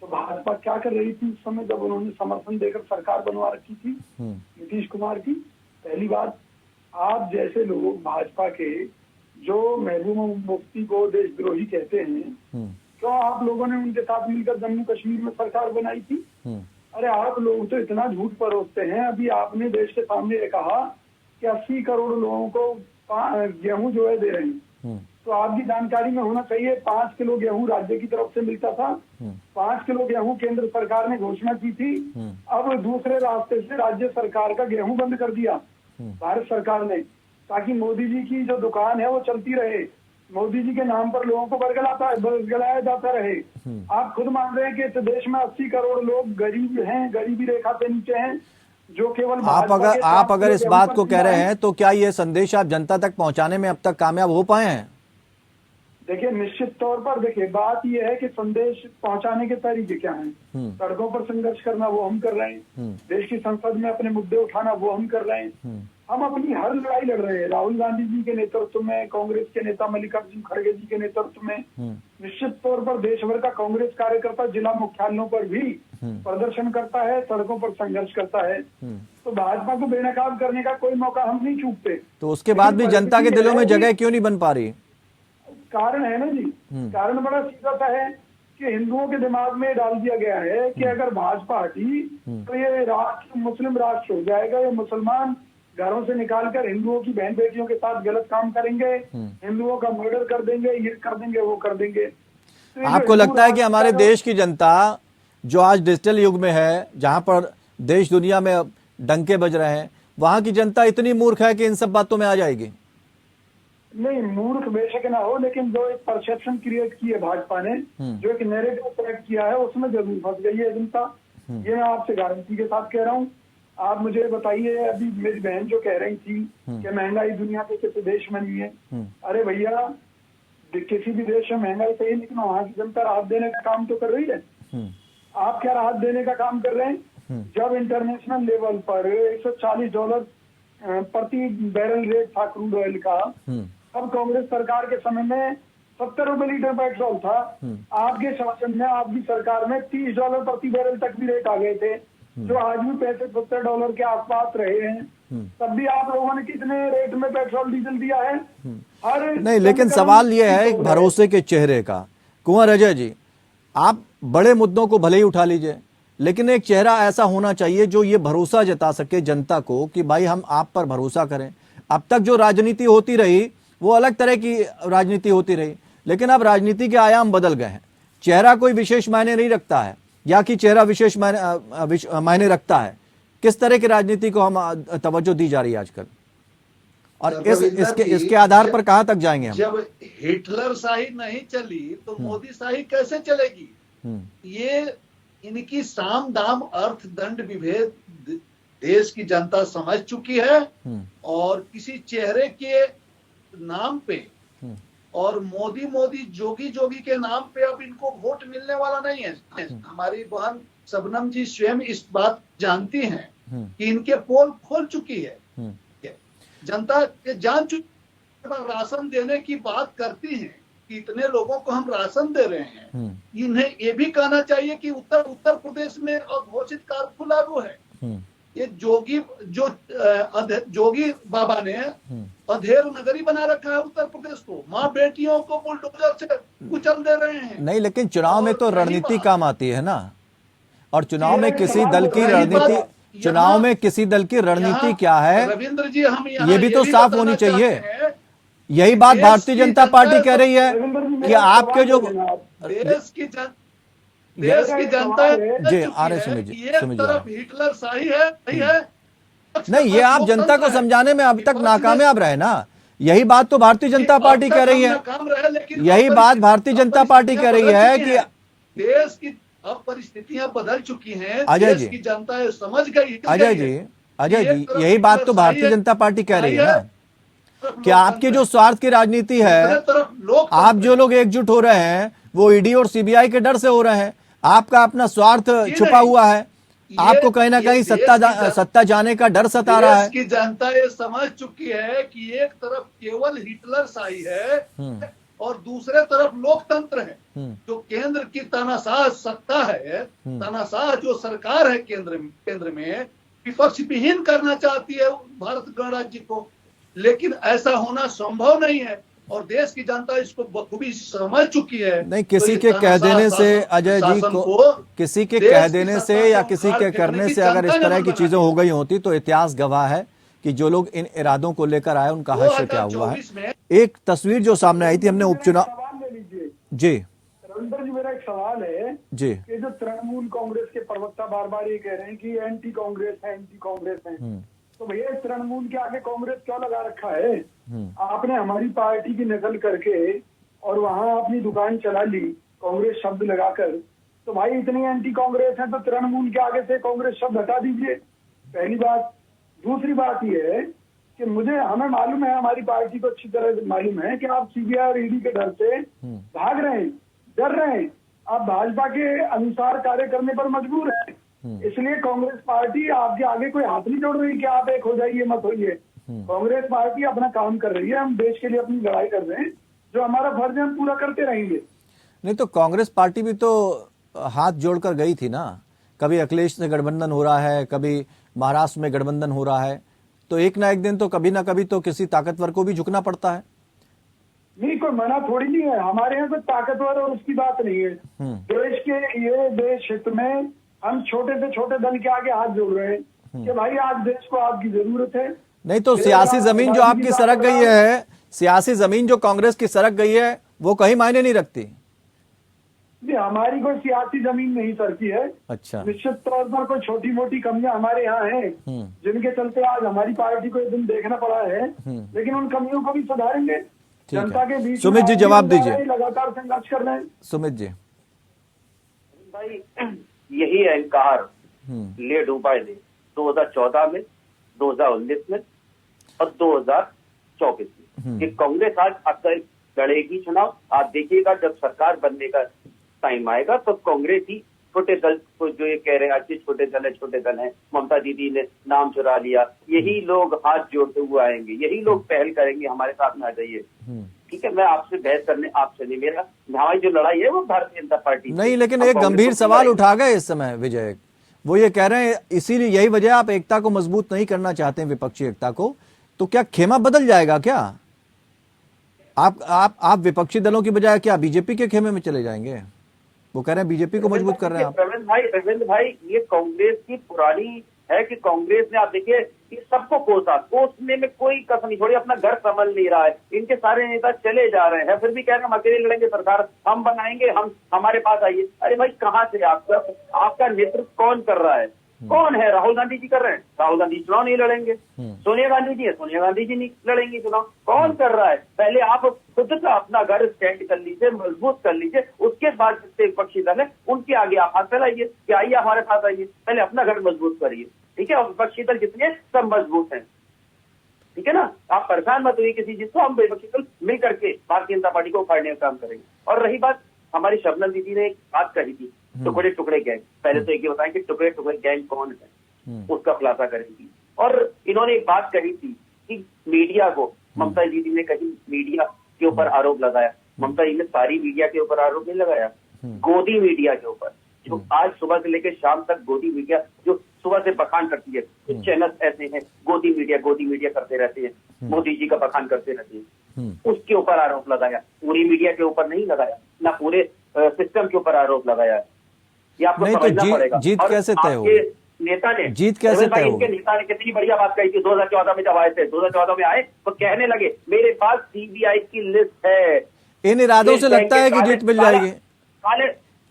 तो भाजपा क्या कर रही थी उस समय जब उन्होंने समर्थन देकर सरकार बनवा रखी थी नीतीश कुमार की? पहली बात, आप जैसे लोग भाजपा के जो महबूबा मुफ्ती को देशद्रोही कहते हैं, क्यों आप लोगों ने उनके साथ मिलकर जम्मू कश्मीर में सरकार बनाई थी? अरे आप लोग तो इतना झूठ परोसते हैं। अभी आपने देश के सामने ये कहा कि 80 करोड़ लोगों को गेहूं जो है दे रहे हैं, तो आपकी जानकारी में होना चाहिए 5 किलो गेहूं राज्य की तरफ से मिलता था, 5 किलो गेहूं केंद्र सरकार ने घोषणा की थी। अब दूसरे रास्ते से राज्य सरकार का गेहूं बंद कर दिया भारत सरकार ने, ताकि मोदी जी की जो दुकान है वो चलती रहे, मोदी जी के नाम पर लोगों को बरगलाया जाता रहे। आप खुद मान रहे हैं कि देश में 80 करोड़ लोग गरीब हैं, गरीबी रेखा से नीचे हैं, जो केवल आप अगर इस बात को कह रहे हैं तो क्या ये संदेश आप जनता तक पहुंचाने में अब तक कामयाब हो पाए हैं? देखिए, निश्चित तौर पर देखिए, बात यह है कि संदेश पहुंचाने के तरीके क्या हैं। सड़कों पर संघर्ष करना वो हम कर रहे हैं, देश की संसद में अपने मुद्दे उठाना वो हम कर रहे हैं, हम अपनी हर लड़ाई लड़ रहे हैं। राहुल गांधी जी के नेतृत्व में, कांग्रेस के नेता मल्लिकार्जुन खड़गे जी के नेतृत्व में, निश्चित तौर पर देश भर का कांग्रेस कार्यकर्ता जिला मुख्यालयों पर भी प्रदर्शन करता है, सड़कों पर संघर्ष करता है। तो भाजपा को बेनकाब करने का कोई मौका हम नहीं चूकते। तो उसके बाद भी जनता के दिलों में जगह क्यों नहीं बन पा रही? कारण है ना जी, कारण बड़ा सीधा सा है कि हिंदुओं के दिमाग में डाल दिया गया है कि अगर भाजपा हटी तो ये राष्ट्र मुस्लिम राष्ट्र हो जाएगा, ये मुसलमान घरों से निकालकर हिंदुओं की बहन बेटियों के साथ गलत काम करेंगे, हिंदुओं का मर्डर कर देंगे, ये कर देंगे, वो कर देंगे। तो आपको लगता है कि हमारे देश की जनता जो आज डिजिटल युग में है, जहां पर देश दुनिया में डंके बज रहे हैं, वहां की जनता इतनी मूर्ख है कि इन सब बातों में आ जाएगी? नहीं, मूर्ख बेशक ना हो, लेकिन जो एक परसेप्शन क्रिएट की है भाजपा ने, जो एक नैरेटिव क्रिएट किया है, उसमें जरूर फंस गई है जनता। ये मैं आपसे गारंटी के साथ कह रहा हूँ। आप मुझे बताइए, अभी मेरी बहन जो कह रही थी कि महंगाई दुनिया के किसी देश में नहीं है, अरे भैया किसी भी देश में महंगाई सही, लेकिन वहां की जनता राहत देने का काम तो कर रही है। आप क्या राहत देने का काम कर रहे हैं? जब इंटरनेशनल लेवल पर $140 प्रति बैरल रेट था क्रूड ऑयल का, अब कांग्रेस सरकार के समय में 70 रुपए लीटर पेट्रोल था। आपके शासन में, आपकी सरकार में $30 प्रति बैरल तक भी रेट आ गए थे, जो आज भी $65-70 के आसपास रहे हैं। तब भी आप लोगों ने कितने रेट में पेट्रोल डीजल दिया है? हर नहीं, लेकिन सवाल यह है भरोसे के चेहरे का। कुंवर अजय जी, आप बड़े मुद्दों को भले ही उठा लीजिए, लेकिन एक चेहरा ऐसा होना चाहिए जो ये भरोसा जता सके जनता को कि भाई हम आप पर भरोसा करें। अब तक जो राजनीति होती रही वो अलग तरह की राजनीति होती रही, लेकिन अब राजनीति के आयाम बदल गए हैं। चेहरा कोई विशेष मायने नहीं रखता है, या कि चेहरा विशेष मायने रखता है। किस तरह की राजनीति को हम तवज्जो दी जा रही है आजकल, और इसके आधार पर कहां तक जाएंगे हम? जब हिटलर शाही नहीं चली तो मोदी शाही कैसे चलेगी? ये इनकी साम दाम अर्थ दंड विभेद देश की जनता समझ चुकी है, और किसी चेहरे के नाम पे और मोदी जोगी के नाम पे अब इनको वोट मिलने वाला नहीं है। हमारी बहन शबनम जी स्वयं इस बात जानती हैं कि इनके पोल खोल चुकी है, जनता जान चुकी। राशन देने की बात करती हैं कि इतने लोगों को हम राशन दे रहे हैं, इन्हें ये भी कहना चाहिए कि उत्तर प्रदेश में अघोषित कर्फ्यू लागू है। ये जोगी बाबा ने अधेर नगरी बना रखा है उत्तर प्रदेश को। माँ बेटियों को बुलडोजर से कुचल दे रहे हैं। नहीं, लेकिन चुनाव में तो और रही रणनीति बात- काम आती है ना, और चुनाव में ये किसी सवाल दल तो की रही रणनीति, बात- चुनाव यहाँ- में किसी दल की रणनीति यहाँ क्या है, रविंद्र जी, हम यहाँ ये भी तो साफ बताना होनी चाहिए। चाहते हैं, यही बात देश भारतीय की जनता जनता पार्टी कह रही है रविंद्र जी, कि मेरा आपके सवाल जो सुनिए आप। देश की जनता जी, आ रहे सुमित जी, एक सुमित जी, आ तरफ हिटलर शाही है, नहीं है। नहीं, ये आप जनता को समझाने में अभी तक नाकामयाब रहे ना। यही बात तो भारतीय जनता पार्टी कह रही है, यही बात भारतीय जनता पार्टी कह रही है कि देश की अब परिस्थितियां बदल चुकी हैं। अजय देश जी, की जनता ये समझ गई। अजय जी, यही बात तो भारतीय जनता पार्टी कह रही है ना कि आपकी जो स्वार्थ की राजनीति है, आप जो लोग एकजुट हो रहे हैं वो ईडी और सीबीआई के डर से हो रहे हैं। आपका अपना स्वार्थ छुपा हुआ है, आपको कहीं ना कहीं सत्ता जाने का डर सता रहा है। देश की जनता ये समझ चुकी है कि एक तरफ केवल हिटलर शाही है और दूसरे तरफ लोकतंत्र है। जो केंद्र की तानाशाह सत्ता है, तानाशाह जो सरकार है केंद्र में विपक्ष विहीन करना चाहती है भारत गणराज्य को, लेकिन ऐसा होना संभव नहीं है और देश की जनता इसको बखूबी समझ चुकी है। नहीं, किसी तो के ये कह देने से तानाशाह अजय जी शासन को, किसी के देश कह की देने सत्ता से या को किसी के बाहर करने फेंकने से की अगर इस जनता तरह ने की चीजें बनाई। हो गई होती तो इतिहास गवाह है कि जो लोग इन इरादों को लेकर आए उनका हश्र क्या हुआ है। 2024 में एक तस्वीर जो सामने आई थी, हमने उपचुनाव, सवाल ले लीजिए जी रविंद्र जी, मेरा एक सवाल है जी, कि जो तृणमूल कांग्रेस के प्रवक्ता बार बार ये कह रहे हैं कि एंटी कांग्रेस है, एंटी कांग्रेस है, तो भैया तृणमूल के आगे कांग्रेस क्यों लगा रखा है? आपने हमारी पार्टी की नकल करके और वहां अपनी दुकान चला ली कांग्रेस शब्द लगाकर, तो भाई इतनी एंटी कांग्रेस है तो तृणमूल के आगे से कांग्रेस शब्द हटा दीजिए, पहली बात। दूसरी बात यह है कि हमें मालूम है, हमारी पार्टी को अच्छी तरह मालूम है कि आप सीबीआई और ईडी के डर से भाग रहे हैं, डर रहे हैं, आप भाजपा के अनुसार कार्य करने पर मजबूर हैं। इसलिए कांग्रेस पार्टी आपके आगे कोई हाथ नहीं जोड़ रही कि आप एक हो जाइए, मत होइए। कांग्रेस पार्टी अपना काम कर रही है, हम देश के लिए अपनी लड़ाई कर रहे हैं, जो हमारा फर्ज है हम पूरा करते रहेंगे। नहीं तो कांग्रेस पार्टी भी तो हाथ जोड़कर गई थी ना, कभी अखिलेश से गठबंधन हो रहा है, कभी महाराष्ट्र में गठबंधन हो रहा है, तो एक ना एक दिन तो कभी ना कभी तो किसी ताकतवर को भी झुकना पड़ता है। नहीं, कोई मना थोड़ी नहीं है, हमारे यहाँ कोई ताकतवर और उसकी बात नहीं है। देश के ये देश हित में हम छोटे से छोटे दल के आगे हाथ जोड़ रहे हैं कि भाई आज देश को आपकी जरूरत है। नहीं तो सियासी जमीन जो आपकी सरक गई है, सियासी जमीन जो कांग्रेस की सरक गई है, वो कहीं मायने नहीं रखती। नहीं, हमारी कोई सियासी जमीन नहीं सरकी है। अच्छा, निश्चित तौर पर कोई छोटी मोटी कमियां हमारे यहाँ हैं जिनके चलते आज हमारी पार्टी को एक दिन देखना पड़ा है, लेकिन उन कमियों को भी सुधारेंगे। ठीक जनता है। के बीच सुमित जी, जवाब दीजिए। लगातार संघर्ष कर रहे हैं। सुमित जी, भाई यही अहंकार ले डूबा ने 2014 में, 2019 में और 2024 में। कि कांग्रेस आज अक्सर लड़ेगी चुनाव। आप देखिएगा जब सरकार बनने का टाइम आएगा तो कांग्रेस ही छोटे दल को, जो ये कह रहे हैं अच्छे छोटे दल हैं, ममता दीदी ने नाम चुरा लिया, यही लोग हाथ जोड़ते हुए आएंगे, यही लोग पहल करेंगे हमारे साथ में आ जाइए। ठीक है, मैं आपसे बहस करने आपसे नहीं, मेरा हमारी जो लड़ाई है वो भारतीय जनता पार्टी नहीं, लेकिन एक गंभीर सवाल उठा गए इस समय विजय, वो ये कह रहे हैं इसीलिए यही वजह आप एकता को मजबूत नहीं करना चाहते हैं, विपक्षी एकता को, तो क्या खेमा बदल जाएगा क्या? आप विपक्षी दलों की बजाय क्या बीजेपी के खेमे में चले जाएंगे? वो कह रहे हैं बीजेपी को मजबूत कर रहे हैं आप। रविंद्र भाई, ये कांग्रेस की पुरानी है कि कांग्रेस ने, आप देखिए, ये सबको कोसने में कोई कसर नहीं छोड़ी, अपना घर संभल नहीं रहा है, इनके सारे नेता चले जा रहे हैं, फिर भी कह रहे हैं हम अकेले लड़ेंगे, सरकार हम बनाएंगे, हम हमारे पास आइए। अरे भाई, कहाँ से आपका नेतृत्व कौन कर रहा है? कौन है? राहुल गांधी जी कर रहे हैं, राहुल गांधी चुनाव नहीं लड़ेंगे। सोनिया गांधी जी है, सोनिया गांधी जी नहीं लड़ेंगी चुनाव। कौन कर रहा है? पहले आप खुद का अपना घर स्टैंड कर लीजिए, मजबूत कर लीजिए, उसके बाद जितने विपक्षी दल है उनके आगे आप हाथ फैलाइए कि आइए हमारे साथ आइए, पहले अपना घर मजबूत करिए। ठीक है, और विपक्षी दल जितने सब मजबूत हैं, ठीक है ना, आप परेशान मत हुई किसी चीज को, हम विपक्षी दल मिल करके भारतीय जनता पार्टी को उखाड़ने का काम करेंगे। और रही बात, हमारी शबनम दीदी ने एक बात कही थी, टुकड़े टुकड़े गैंग, पहले तो एक बताएं कि टुकड़े टुकड़े गैंग कौन है, उसका खुलासा करेंगी। और इन्होंने एक बात कही थी कि मीडिया को, ममता दीदी ने कहीं मीडिया के ऊपर आरोप लगाया, ममता जी ने सारी मीडिया के ऊपर आरोप नहीं लगाया, गोदी मीडिया के ऊपर, जो आज सुबह से लेकर शाम तक गोदी मीडिया जो सुबह से बखान करती है, कुछ चैनल ऐसे हैं गोदी मीडिया करते रहते हैं, मोदी जी का बखान करते रहते, उसके ऊपर आरोप लगाया, पूरी मीडिया के ऊपर नहीं लगाया, ना पूरे सिस्टम के ऊपर आरोप लगाया। ये आपको नहीं तो समझना पड़ेगा। जीत और कैसे तय आपके होगी? नेता ने, जीत कैसे तय इनके होगी? नेता ने कितनी बढ़िया बात कही थी 2014 में जब आए थे। 2014 में आए तो कहने लगे मेरे पास सीबीआई की लिस्ट है। इन इरादों से लगता है कि जीत मिल जाएगी।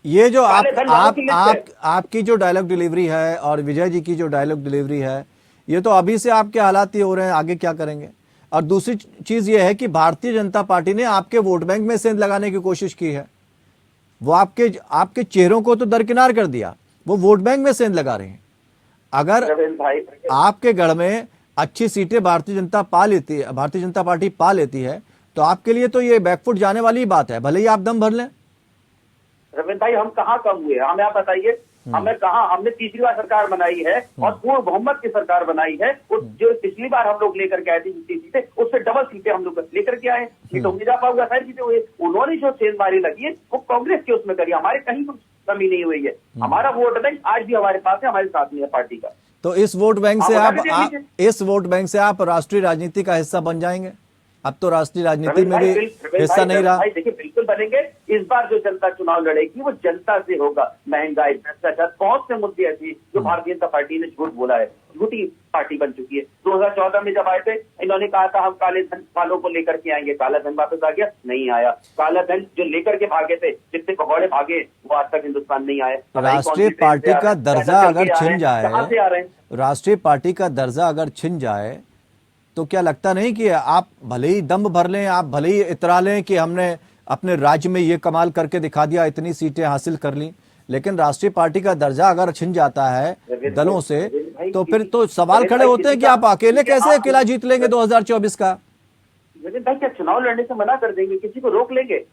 ये जो आपकी जो डायलॉग डिलीवरी है और विजय जी की जो डायलॉग डिलीवरी है, ये तो अभी से आपके हालात ये हो रहे हैं, आगे क्या करेंगे? और दूसरी चीज ये है कि भारतीय जनता पार्टी ने आपके वोट बैंक में सेंध लगाने की कोशिश की है। वो आपके चेहरों को तो दरकिनार कर दिया, वो वोट बैंक में सेंध लगा रहे हैं। अगर आपके गढ़ में अच्छी सीटें भारतीय जनता पार्टी पा लेती है तो आपके लिए तो ये बैकफुट जाने वाली ही बात है, भले ही आप दम भर लें। रविंद्र भाई, हम कहाँ कम हुए? हमें आप बताइए, हमने तीसरी बार सरकार बनाई है और पूर्ण बहुमत की सरकार बनाई है। जो पिछली बार हम लोग लेकर के आए थे जितनी सीटें, उससे डबल सीटें हम लोग लेकर के आए। सीटों में इजाफा हुआ, सारी चीजें हुई। उन्होंने जो सेंधमारी लगी है वो कांग्रेस के उसमें करी, हमारे कहीं कुछ कमी नहीं हुई है। हमारा वोट बैंक आज भी हमारे पास है, हमारे साथ में है पार्टी का। तो इस वोट बैंक से आप राष्ट्रीय राजनीति का हिस्सा बन जाएंगे। अब तो राष्ट्रीय राजनीति में भी हिस्सा नहीं रहा। देखिए, बिल्कुल बनेंगे। इस बार जो जनता चुनाव लड़ेगी वो जनता से होगा। महंगाई, भ्रष्टाचार, बहुत से मुद्दे ऐसे जो भारतीय जनता पार्टी ने झूठ बोला है, झूठी पार्टी बन चुकी है। 2014 में जब आए थे, इन्होंने कहा था हम काले धन वालों को लेकर के आएंगे। काला धन वापस आ गया? नहीं आया। काला धन जो लेकर के भागे थे, जितने पकौड़े भागे, वो आज तक हिंदुस्तान नहीं आए। राष्ट्रीय पार्टी का दर्जा अगर छिन जाए, राष्ट्रीय पार्टी का दर्जा अगर छिन जाए तो क्या लगता नहीं कि आप भले ही दम भर लें, आप भले ही इतरा लें कि हमने अपने राज्य में ये कमाल करके दिखा दिया, इतनी सीटें हासिल कर ली, लेकिन राष्ट्रीय पार्टी का दर्जा अगर छिन जाता है दलों से तो फिर तो सवाल खड़े होते हैं कि आप अकेले कैसे अकेला जीत लेंगे 2024 का? लेकिन भाई, क्या चुनाव लड़ने से मना कर देंगे? किसी को रोक लेंगे?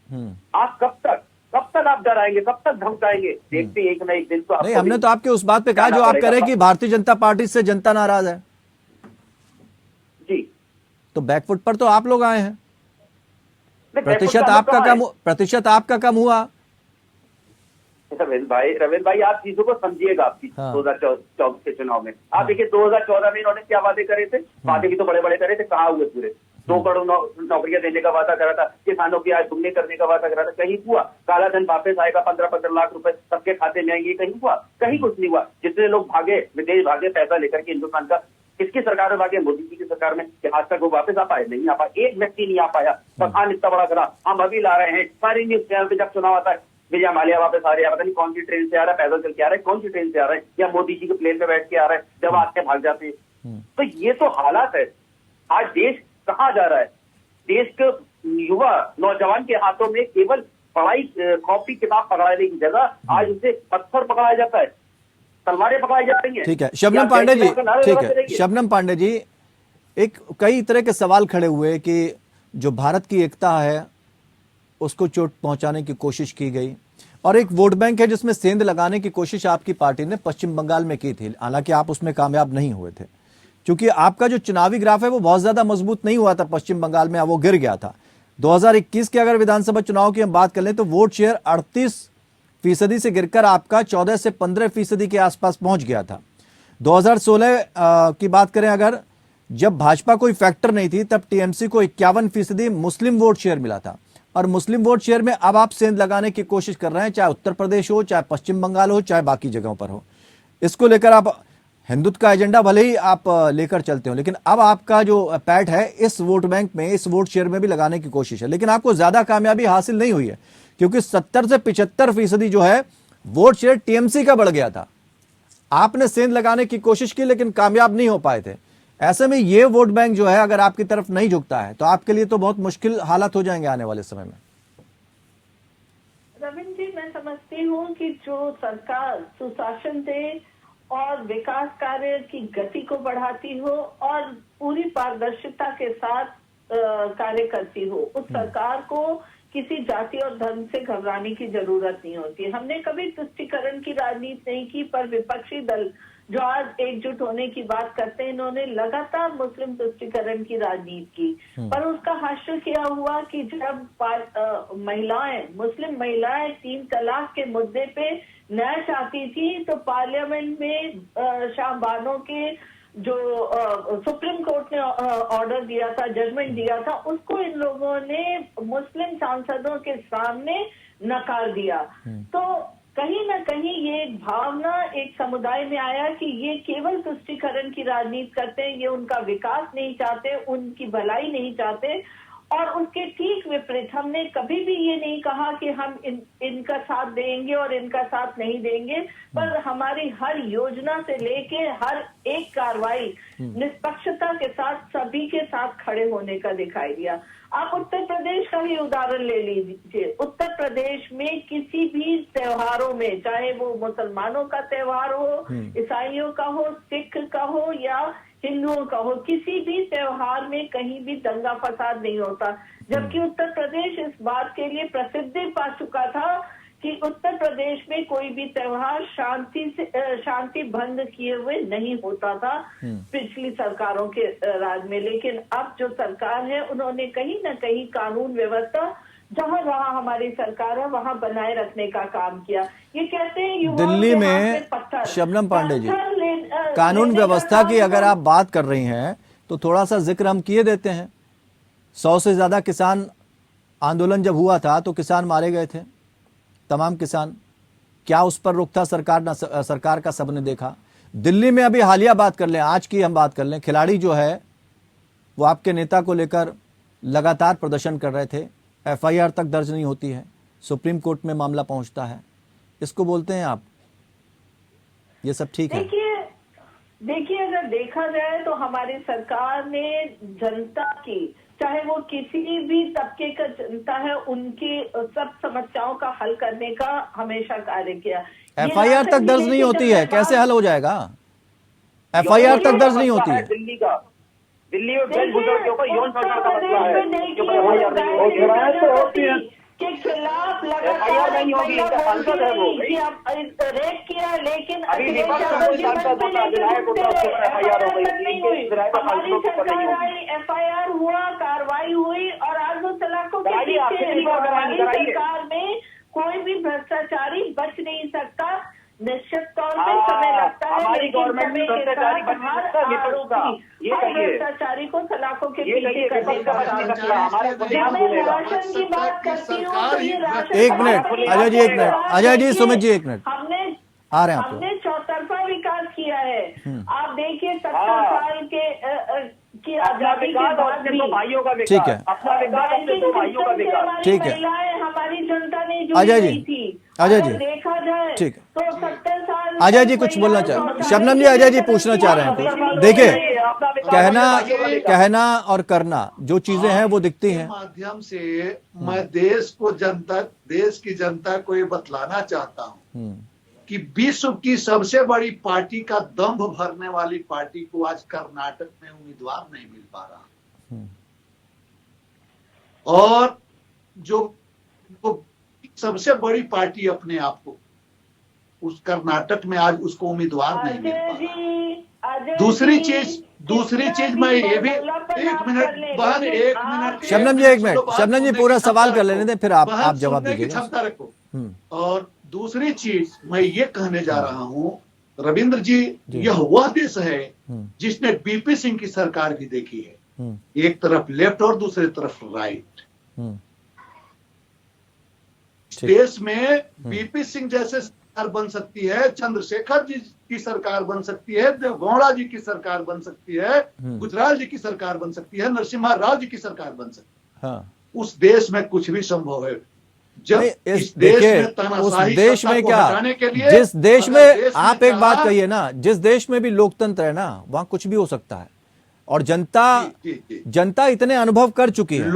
आप कब तक आप डराएंगे, कब तक धमकाएंगे? देखते एक ना एक दिन तो नहीं, हमने तो आपके उस बात पे कहा जो आप कह रहे हैं कि भारतीय जनता पार्टी से जनता नाराज है जी। तो बैकफुट पर तो आप लोग आए हैं। प्रतिशत आपका कम हुआ। रविंद्र भाई, आप चीजों को समझिएगा। आपकी 2024 के चुनाव में आप देखिए, 2014 में इन्होंने क्या वादे करे थे? वादे भी तो बड़े बड़े करे थे, कहाँ हुए पूरे? 2 करोड़ नौकरियां देने का वादा करा था, किसानों की आय दुगनी करने का वादा करा था, कहीं हुआ? काला धन वापस आएगा, 15-15 लाख रुपए सबके खाते में आएंगे, कहीं हुआ? कहीं कुछ नहीं हुआ। जितने लोग भागे, विदेश भागे पैसा लेकर के हिंदुस्तान का, किसकी सरकार में भागे? मोदी जी की सरकार में। कि आज तक वो वापस आ पाए? नहीं आ पाए। एक व्यक्ति नहीं आ पाया। बखान इतना बड़ा करा, हम अभी ला रहे हैं। सारी न्यूज चैनल पे जब चुनाव आता है, विजय माल्या वापस आ रहे हैं, पता नहीं कौन सी ट्रेन से आ रहा है, पैदल चल के आ रहा है, कौन सी ट्रेन से आ रहा है, या मोदी जी के प्लेन में बैठ के आ रहा है, जब आते भाग जाते हैं। तो ये तो हालात है। आज देश कहाँ जा रहा है? देश के युवा नौजवान के हाथों में केवल पढ़ाई, कॉपी किताब पकड़ाने की जगह आज उसे पत्थर पकड़ाया जाता है, तलवारें पकड़ाई जा रही हैं। ठीक है शबनम पांडे जी, ठीक है शबनम पांडे जी, एक कई तरह के सवाल खड़े हुए कि जो भारत की एकता है उसको चोट पहुंचाने की कोशिश की गई, और एक वोट बैंक है जिसमें सेंध लगाने की कोशिश आपकी पार्टी ने पश्चिम बंगाल में की थी। हालांकि आप उसमें कामयाब नहीं हुए थे, क्योंकि आपका जो चुनावी ग्राफ है वो बहुत ज्यादा मजबूत नहीं हुआ था पश्चिम बंगाल में, वो गिर गया था। 2021 के अगर विधानसभा चुनाव की हम बात कर लें तो वोट शेयर 38% से गिरकर आपका 14 से 15% के आसपास पहुंच गया था। 2016 की बात करें अगर, जब भाजपा कोई फैक्टर नहीं थी, तब टीएमसी को 51% मुस्लिम वोट शेयर मिला था, और मुस्लिम वोट शेयर में अब आप सेंध लगाने की कोशिश कर रहे हैं, चाहे उत्तर प्रदेश हो, चाहे पश्चिम बंगाल हो, चाहे बाकी जगहों पर हो। इसको लेकर आप हिंदुत्व का एजेंडा भले ही आप लेकर चलते हो, लेकिन अब आपका जो पैठ है इस वोट बैंक में, इस वोट शेयर में भी लगाने की कोशिश है, लेकिन आपको ज्यादा कामयाबी हासिल नहीं हुई है, क्योंकि 70 से 75% जो है वोट शेयर टीएमसी का बढ़ गया था। आपने सेंध लगाने की कोशिश की लेकिन कामयाब नहीं हो पाए थे। ऐसे में ये वोट बैंक जो है अगर आपकी तरफ नहीं झुकता है तो आपके लिए तो बहुत मुश्किल हालात हो जाएंगे आने वाले समय में। रविंद्र जी, मैं समझती हूँ कि जो सरकार सुशासन दे और विकास कार्य की गति को बढ़ाती हो और पूरी पारदर्शिता के साथ कार्य करती हो, उस सरकार को किसी जाति और धर्म से घबराने की जरूरत नहीं होती। हमने कभी तुष्टीकरण की राजनीति नहीं की, पर विपक्षी दल जो आज एकजुट होने की बात करते हैं, इन्होंने लगातार मुस्लिम तुष्टीकरण की राजनीति की। पर उसका हास्य क्या हुआ कि जब मुस्लिम महिलाएं 3 तलाक के मुद्दे पे न्याय चाहती थी, तो पार्लियामेंट में शाहबानों के जो सुप्रीम कोर्ट ने ऑर्डर दिया था, जजमेंट दिया था, उसको इन लोगों ने मुस्लिम सांसदों के सामने नकार दिया। तो कहीं ना कहीं ये एक भावना एक समुदाय में आया कि ये केवल तुष्टीकरण की राजनीति करते हैं, ये उनका विकास नहीं चाहते, उनकी भलाई नहीं चाहते। और उसके ठीक विपरीत हमने कभी भी ये नहीं कहा कि हम इनका साथ देंगे और इनका साथ नहीं देंगे, पर हमारी हर योजना से लेके हर एक कार्रवाई निष्पक्षता के साथ सभी के साथ खड़े होने का दिखाई दिया। आप उत्तर प्रदेश का ही उदाहरण ले लीजिए। उत्तर प्रदेश में किसी भी त्योहारों में, चाहे वो मुसलमानों का त्योहार हो, ईसाइयों का हो, सिख का हो या हिंदुओं का हो, किसी भी त्योहार में कहीं भी दंगा फसाद नहीं होता। जबकि उत्तर प्रदेश इस बात के लिए प्रसिद्धि पा चुका था कि उत्तर प्रदेश में कोई भी त्योहार शांति भंग किए हुए नहीं होता था पिछली सरकारों के राज में। लेकिन अब जो सरकार है उन्होंने कहीं ना कहीं कानून व्यवस्था जहां जहां हमारी सरकार है वहां बनाए रखने का काम किया। ये कहते हैं दिल्ली में शबनम पांडे जी, कानून व्यवस्था की अगर आप बात कर रही हैं तो थोड़ा सा जिक्र हम किए देते हैं। 100 से ज्यादा किसान आंदोलन जब हुआ था तो किसान मारे गए थे, तमाम किसान। क्या उस पर रुख था सरकार का? सबने देखा। दिल्ली में अभी हालिया बात कर लें, आज की हम बात कर लें, खिलाड़ी जो है वो आपके नेता को लेकर लगातार प्रदर्शन कर रहे थे, FIR तक दर्ज नहीं होती है, सुप्रीम कोर्ट में मामला पहुंचता है। इसको बोलते हैं आप, ये सब ठीक है? देखिए अगर देखा जाए तो हमारी सरकार ने जनता की, चाहे वो किसी भी तबके का जनता है, उनकी सब समस्याओं का हल करने का हमेशा कार्य किया। FIR तक दर्ज नहीं होती है, कैसे हल हो जाएगा? FIR तक दर्ज नहीं होती है। दिल्ली और बेल भूषण के ऊपर यौन शोषण का मसला है के खिलाफ FIR नहीं होगी, इनका सांसद है वो। रेप किया, लेकिन अभी विपक्ष का कोई सांसद होता, विधायक होता, उसके ऊपर FIR हो गई। हमारी सरकार आई, FIR हुआ, कार्रवाई हुई और आज वो सलाखों के पीछे सरकार में कोई भी भ्रष्टाचारी बच नहीं सकता। निश्चित तौर पे समय लगता है, हमारी लेकिन गवर्नमेंट में भ्रष्टाचारी बच नहीं सकता, विपक्ष का। ये कहिए भ्रष्टाचारी को सलाखों के ये पीछे करने का राशन की बात करती हूँ तो ये राशन, एक मिनट अजय जी, एक मिनट अजय जी, सुमित जी, एक मिनट आ रहे हैं आप। हमने चौतरफा विकास किया है। आप देखिए 70 साल की आजादी के बाद भी भाइयों का ठीक है, अपना विकास अपने दो भाइयों का विकास, ठीक है। महिलाएं हमारी जनता ने अजय जुड़ी जी, थी। अजय जी, देखा जाए ठीक है। तो 70 साल अजय जी कुछ बोलना चाहे, शबनम जी, अजय जी पूछना चाह रहे हैं कुछ। देखिए कहना और करना जो चीजें हैं वो दिखती हैं। माध्यम से मैं देश की जनता को ये बतलाना चाहता हूँ कि विश्व की सबसे बड़ी पार्टी का दंभ भरने वाली पार्टी को आज कर्नाटक में उम्मीदवार नहीं मिल पा रहा। और जो सबसे बड़ी पार्टी अपने आप को, उस कर्नाटक में आज उसको उम्मीदवार नहीं मिल पा रहा। दूसरी चीज मैं ये भी, एक मिनट शबनम जी, एक मिनट शबनम जी, पूरा सवाल कर लेने दें, फिर आप जवाब दीजिएगा। क्षमता रखो। और दूसरी चीज मैं ये कहने जा रहा हूँ, रविंद्र जी, यह वह देश है जिसने बीपी सिंह की सरकार भी देखी है। एक तरफ लेफ्ट और दूसरी तरफ राइट। देश में बीपी सिंह जैसे सरकार बन सकती है, चंद्रशेखर जी की सरकार बन सकती है, देवगौड़ा जी की सरकार बन सकती है, गुजराल जी की सरकार बन सकती है, नरसिम्हा राव जी की सरकार बन सकती है। उस देश में कुछ भी संभव है। जब इस देश में उस देश में क्या, जिस देश में आप एक बात कहिए ना, जिस देश में भी लोकतंत्र है ना, वहां कुछ भी हो सकता है। और जनता इतने अनुभव कर चुकी है,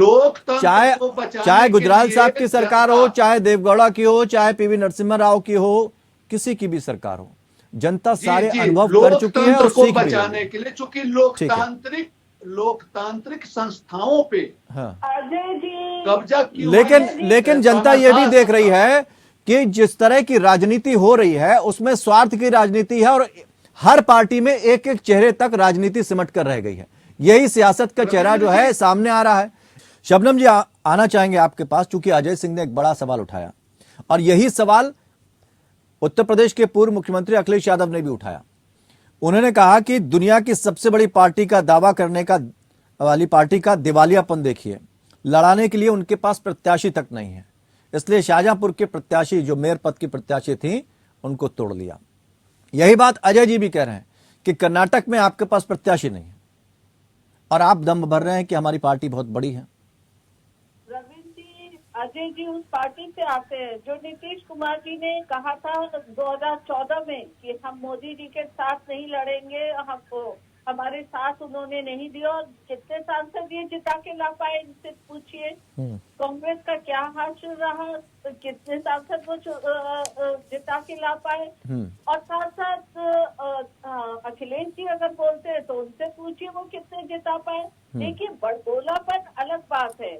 चाहे गुजराल साहब की सरकार हो, चाहे देवगौड़ा की हो, चाहे PV नरसिम्हा राव की हो, किसी की भी सरकार हो, जनता सारे अनुभव कर चुकी है और सीख बचाने के लिए, चूंकि लोकतांत्रिक संस्थाओं पे कब्जा किया। लेकिन जनता ये भी देख रही है कि जिस तरह की राजनीति हो रही है उसमें स्वार्थ की राजनीति है और हर पार्टी में एक एक चेहरे तक राजनीति सिमट कर रह गई है। यही सियासत का चेहरा जो है सामने आ रहा है। शबनम जी आना चाहेंगे आपके पास, चूंकि अजय सिंह ने एक बड़ा सवाल उठाया और यही सवाल उत्तर प्रदेश के पूर्व मुख्यमंत्री अखिलेश यादव ने भी उठाया। उन्होंने कहा कि दुनिया की सबसे बड़ी पार्टी का दावा करने का वाली पार्टी का दिवालियापन देखिए, लड़ाने के लिए उनके पास प्रत्याशी तक नहीं है, इसलिए शाहजहांपुर के प्रत्याशी जो मेयर पद की प्रत्याशी थी उनको तोड़ लिया। यही बात अजय जी भी कह रहे हैं कि कर्नाटक में आपके पास प्रत्याशी नहीं है और आप दम भर रहे हैं कि हमारी पार्टी बहुत बड़ी है। अजय जी उस पार्टी से आते हैं जो नीतीश कुमार जी ने कहा था 2014 में कि हम मोदी जी के साथ नहीं लड़ेंगे, हमको हमारे साथ उन्होंने नहीं दिया। और कितने सांसद ये जिता के ला पाए, इनसे पूछिए। कांग्रेस का क्या हासिल रहा, कितने सांसद वो जिता के ला पाए। और साथ साथ अखिलेश जी अगर बोलते हैं तो उनसे पूछिए वो कितने जिता पाए। देखिए, बड़बोलापन अलग बात है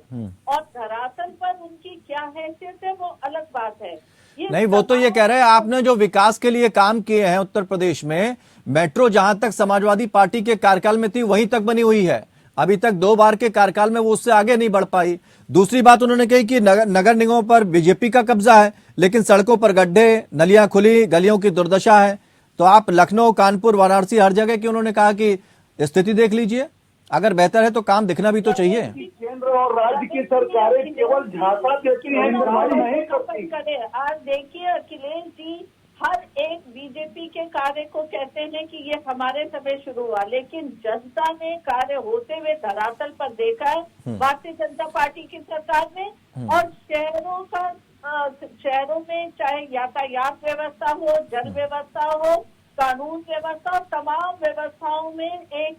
और धरातल पर उनकी क्या हैसियत है वो अलग बात है। नहीं, वो तो ये कह रहे हैं आपने जो विकास के लिए काम किए हैं उत्तर प्रदेश में, मेट्रो जहां तक समाजवादी पार्टी के कार्यकाल में थी वहीं तक बनी हुई है, अभी तक 2 बार के कार्यकाल में वो उससे आगे नहीं बढ़ पाई। दूसरी बात उन्होंने कही कि नगर निगमों पर बीजेपी का कब्जा है, लेकिन सड़कों पर गड्ढे, नलियां खुली, गलियों की दुर्दशा है। तो आप लखनऊ, कानपुर, वाराणसी हर जगह की उन्होंने कहा कि स्थिति देख लीजिए, अगर बेहतर है तो काम दिखना भी तो चाहिए। केंद्र और राज्य की सरकारें केवल झांसा देती हैं, नहीं करती। आज देखिए, अखिलेश जी हर एक बीजेपी के कार्य को कहते हैं कि ये हमारे समय शुरू हुआ, लेकिन जनता ने कार्य होते हुए धरातल पर देखा है भारतीय जनता पार्टी की सरकार ने। और शहरों में चाहे यातायात व्यवस्था हो, जल व्यवस्था हो, कानून व्यवस्था, तमाम व्यवस्थाओं में एक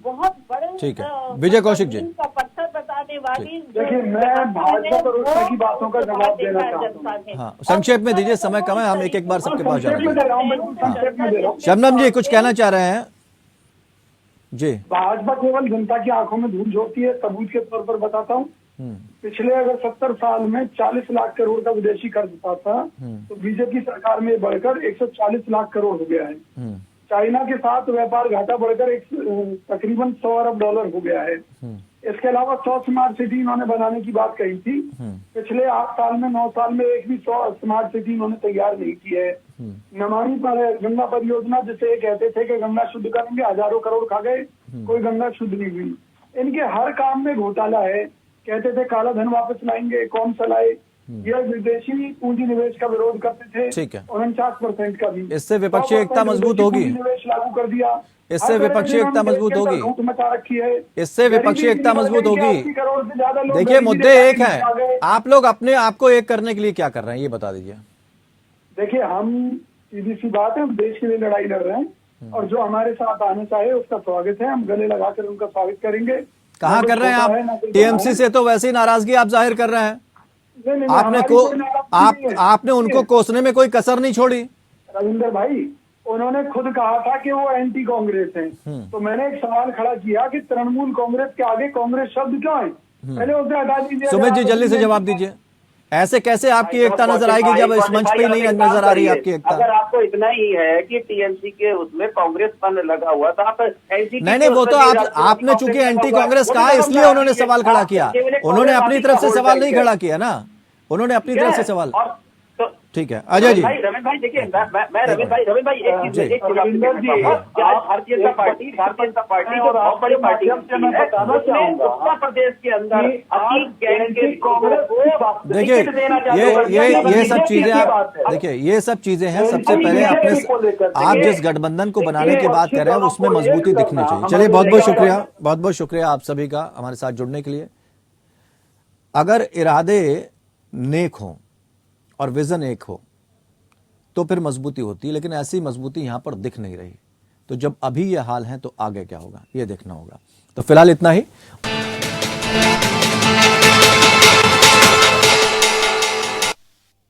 बहुत बड़े ठीक है विजय कौशिक जी का पत्थर बताने वाली। देखिए, मैं भाजपा पर उस तरह की बातों का जवाब देना चाहता हूँ। हाँ, संक्षेप में दीजिए, समय कम है, हम एक एक बार सबके पास संक्षेप में दे रहा हूँ, बिल्कुल संक्षेप में दे रहा हूँ। शबनम जी कुछ कहना चाह रहे हैं जी? भाजपा केवल जनता की आंखों में धूल झोंकती है। सबूत के तौर पर बताता हूँ, पिछले अगर 70 साल में 40 लाख करोड़ का विदेशी कर्ज था तो बीजेपी सरकार में बढ़कर 140 लाख करोड़ हो गया है। चाइना के साथ व्यापार घाटा बढ़कर तकरीबन 100 अरब डॉलर हो गया है। इसके अलावा 100 स्मार्ट सिटी इन्होंने बनाने की बात कही थी। पिछले 8 साल में 9 साल में एक भी 100 स्मार्ट सिटी इन्होंने तैयार नहीं की है। नमामि गंगा परियोजना जिसे कहते थे कि गंगा शुद्ध करेंगे, हजारों करोड़ खा गए, कोई गंगा शुद्ध नहीं हुई। इनके हर काम में घोटाला है। कहते थे काला धन वापस लाएंगे, कौन चलाए। यह विदेशी पूंजी निवेश का विरोध करते थे। ठीक है, 49% का भी। इससे विपक्षी एकता मजबूत होगी। निवेश लागू कर दिया, इससे विपक्षी एकता मजबूत होगी। मचा रखी है, इससे विपक्षी एकता मजबूत होगी। देखिए, मुद्दे एक हैं, आप लोग अपने आप को एक करने के लिए क्या कर रहे हैं ये बता दीजिए। देखिए, हम सीधी सी बात है, हम देश के लिए लड़ाई लड़ रहे हैं और जो हमारे साथ आने चाहे उसका स्वागत है। हम गले लगाकर उनका स्वागत करेंगे। कहाँ कर रहे हैं आप? टीएमसी से तो वैसे ही नाराजगी आप जाहिर कर रहे हैं। आपने उनको कोसने में कोई कसर नहीं छोड़ी। रविंदर भाई, उन्होंने खुद कहा था कि वो एंटी कांग्रेस हैं। तो मैंने एक सवाल खड़ा किया कि तृणमूल कांग्रेस के आगे कांग्रेस शब्द क्यों है? पहले उसे हटा दीजिए। सुमित जी जल्दी से जवाब दीजिए। ऐसे कैसे आपकी एकता नजर आएगी जब इस मंच पे नहीं नजर आ रही है आपकी एकता? अगर आपको इतना ही है कि टीएमसी के उसमें कांग्रेस फंड लगा हुआ तो आप नहीं, वो तो आपने चूंकि एंटी कांग्रेस कहा इसलिए उन्होंने सवाल खड़ा किया। उन्होंने अपनी तरफ से सवाल नहीं खड़ा किया ना, उन्होंने अपनी तरफ से सवाल। ठीक है अजय जी। रविंद्र भाई देखिए, मैं रविंद्र भाई एक चीज भारतीय जनता पार्टी जो बहुत बड़ी पार्टी है उत्तर प्रदेश के अंदर देखिए ये सब चीजें आप देखिए, ये सब चीजें हैं। सबसे पहले आप जिस गठबंधन को बनाने की बात कर रहे हैं उसमें मजबूती दिखनी चाहिए। चलिए, बहुत बहुत शुक्रिया आप सभी का हमारे साथ जुड़ने के लिए। अगर इरादे नेक हो और विजन एक हो तो फिर मजबूती होती है, लेकिन ऐसी मजबूती यहां पर दिख नहीं रही। तो जब अभी ये हाल है तो आगे क्या होगा ये देखना होगा। तो फिलहाल इतना ही।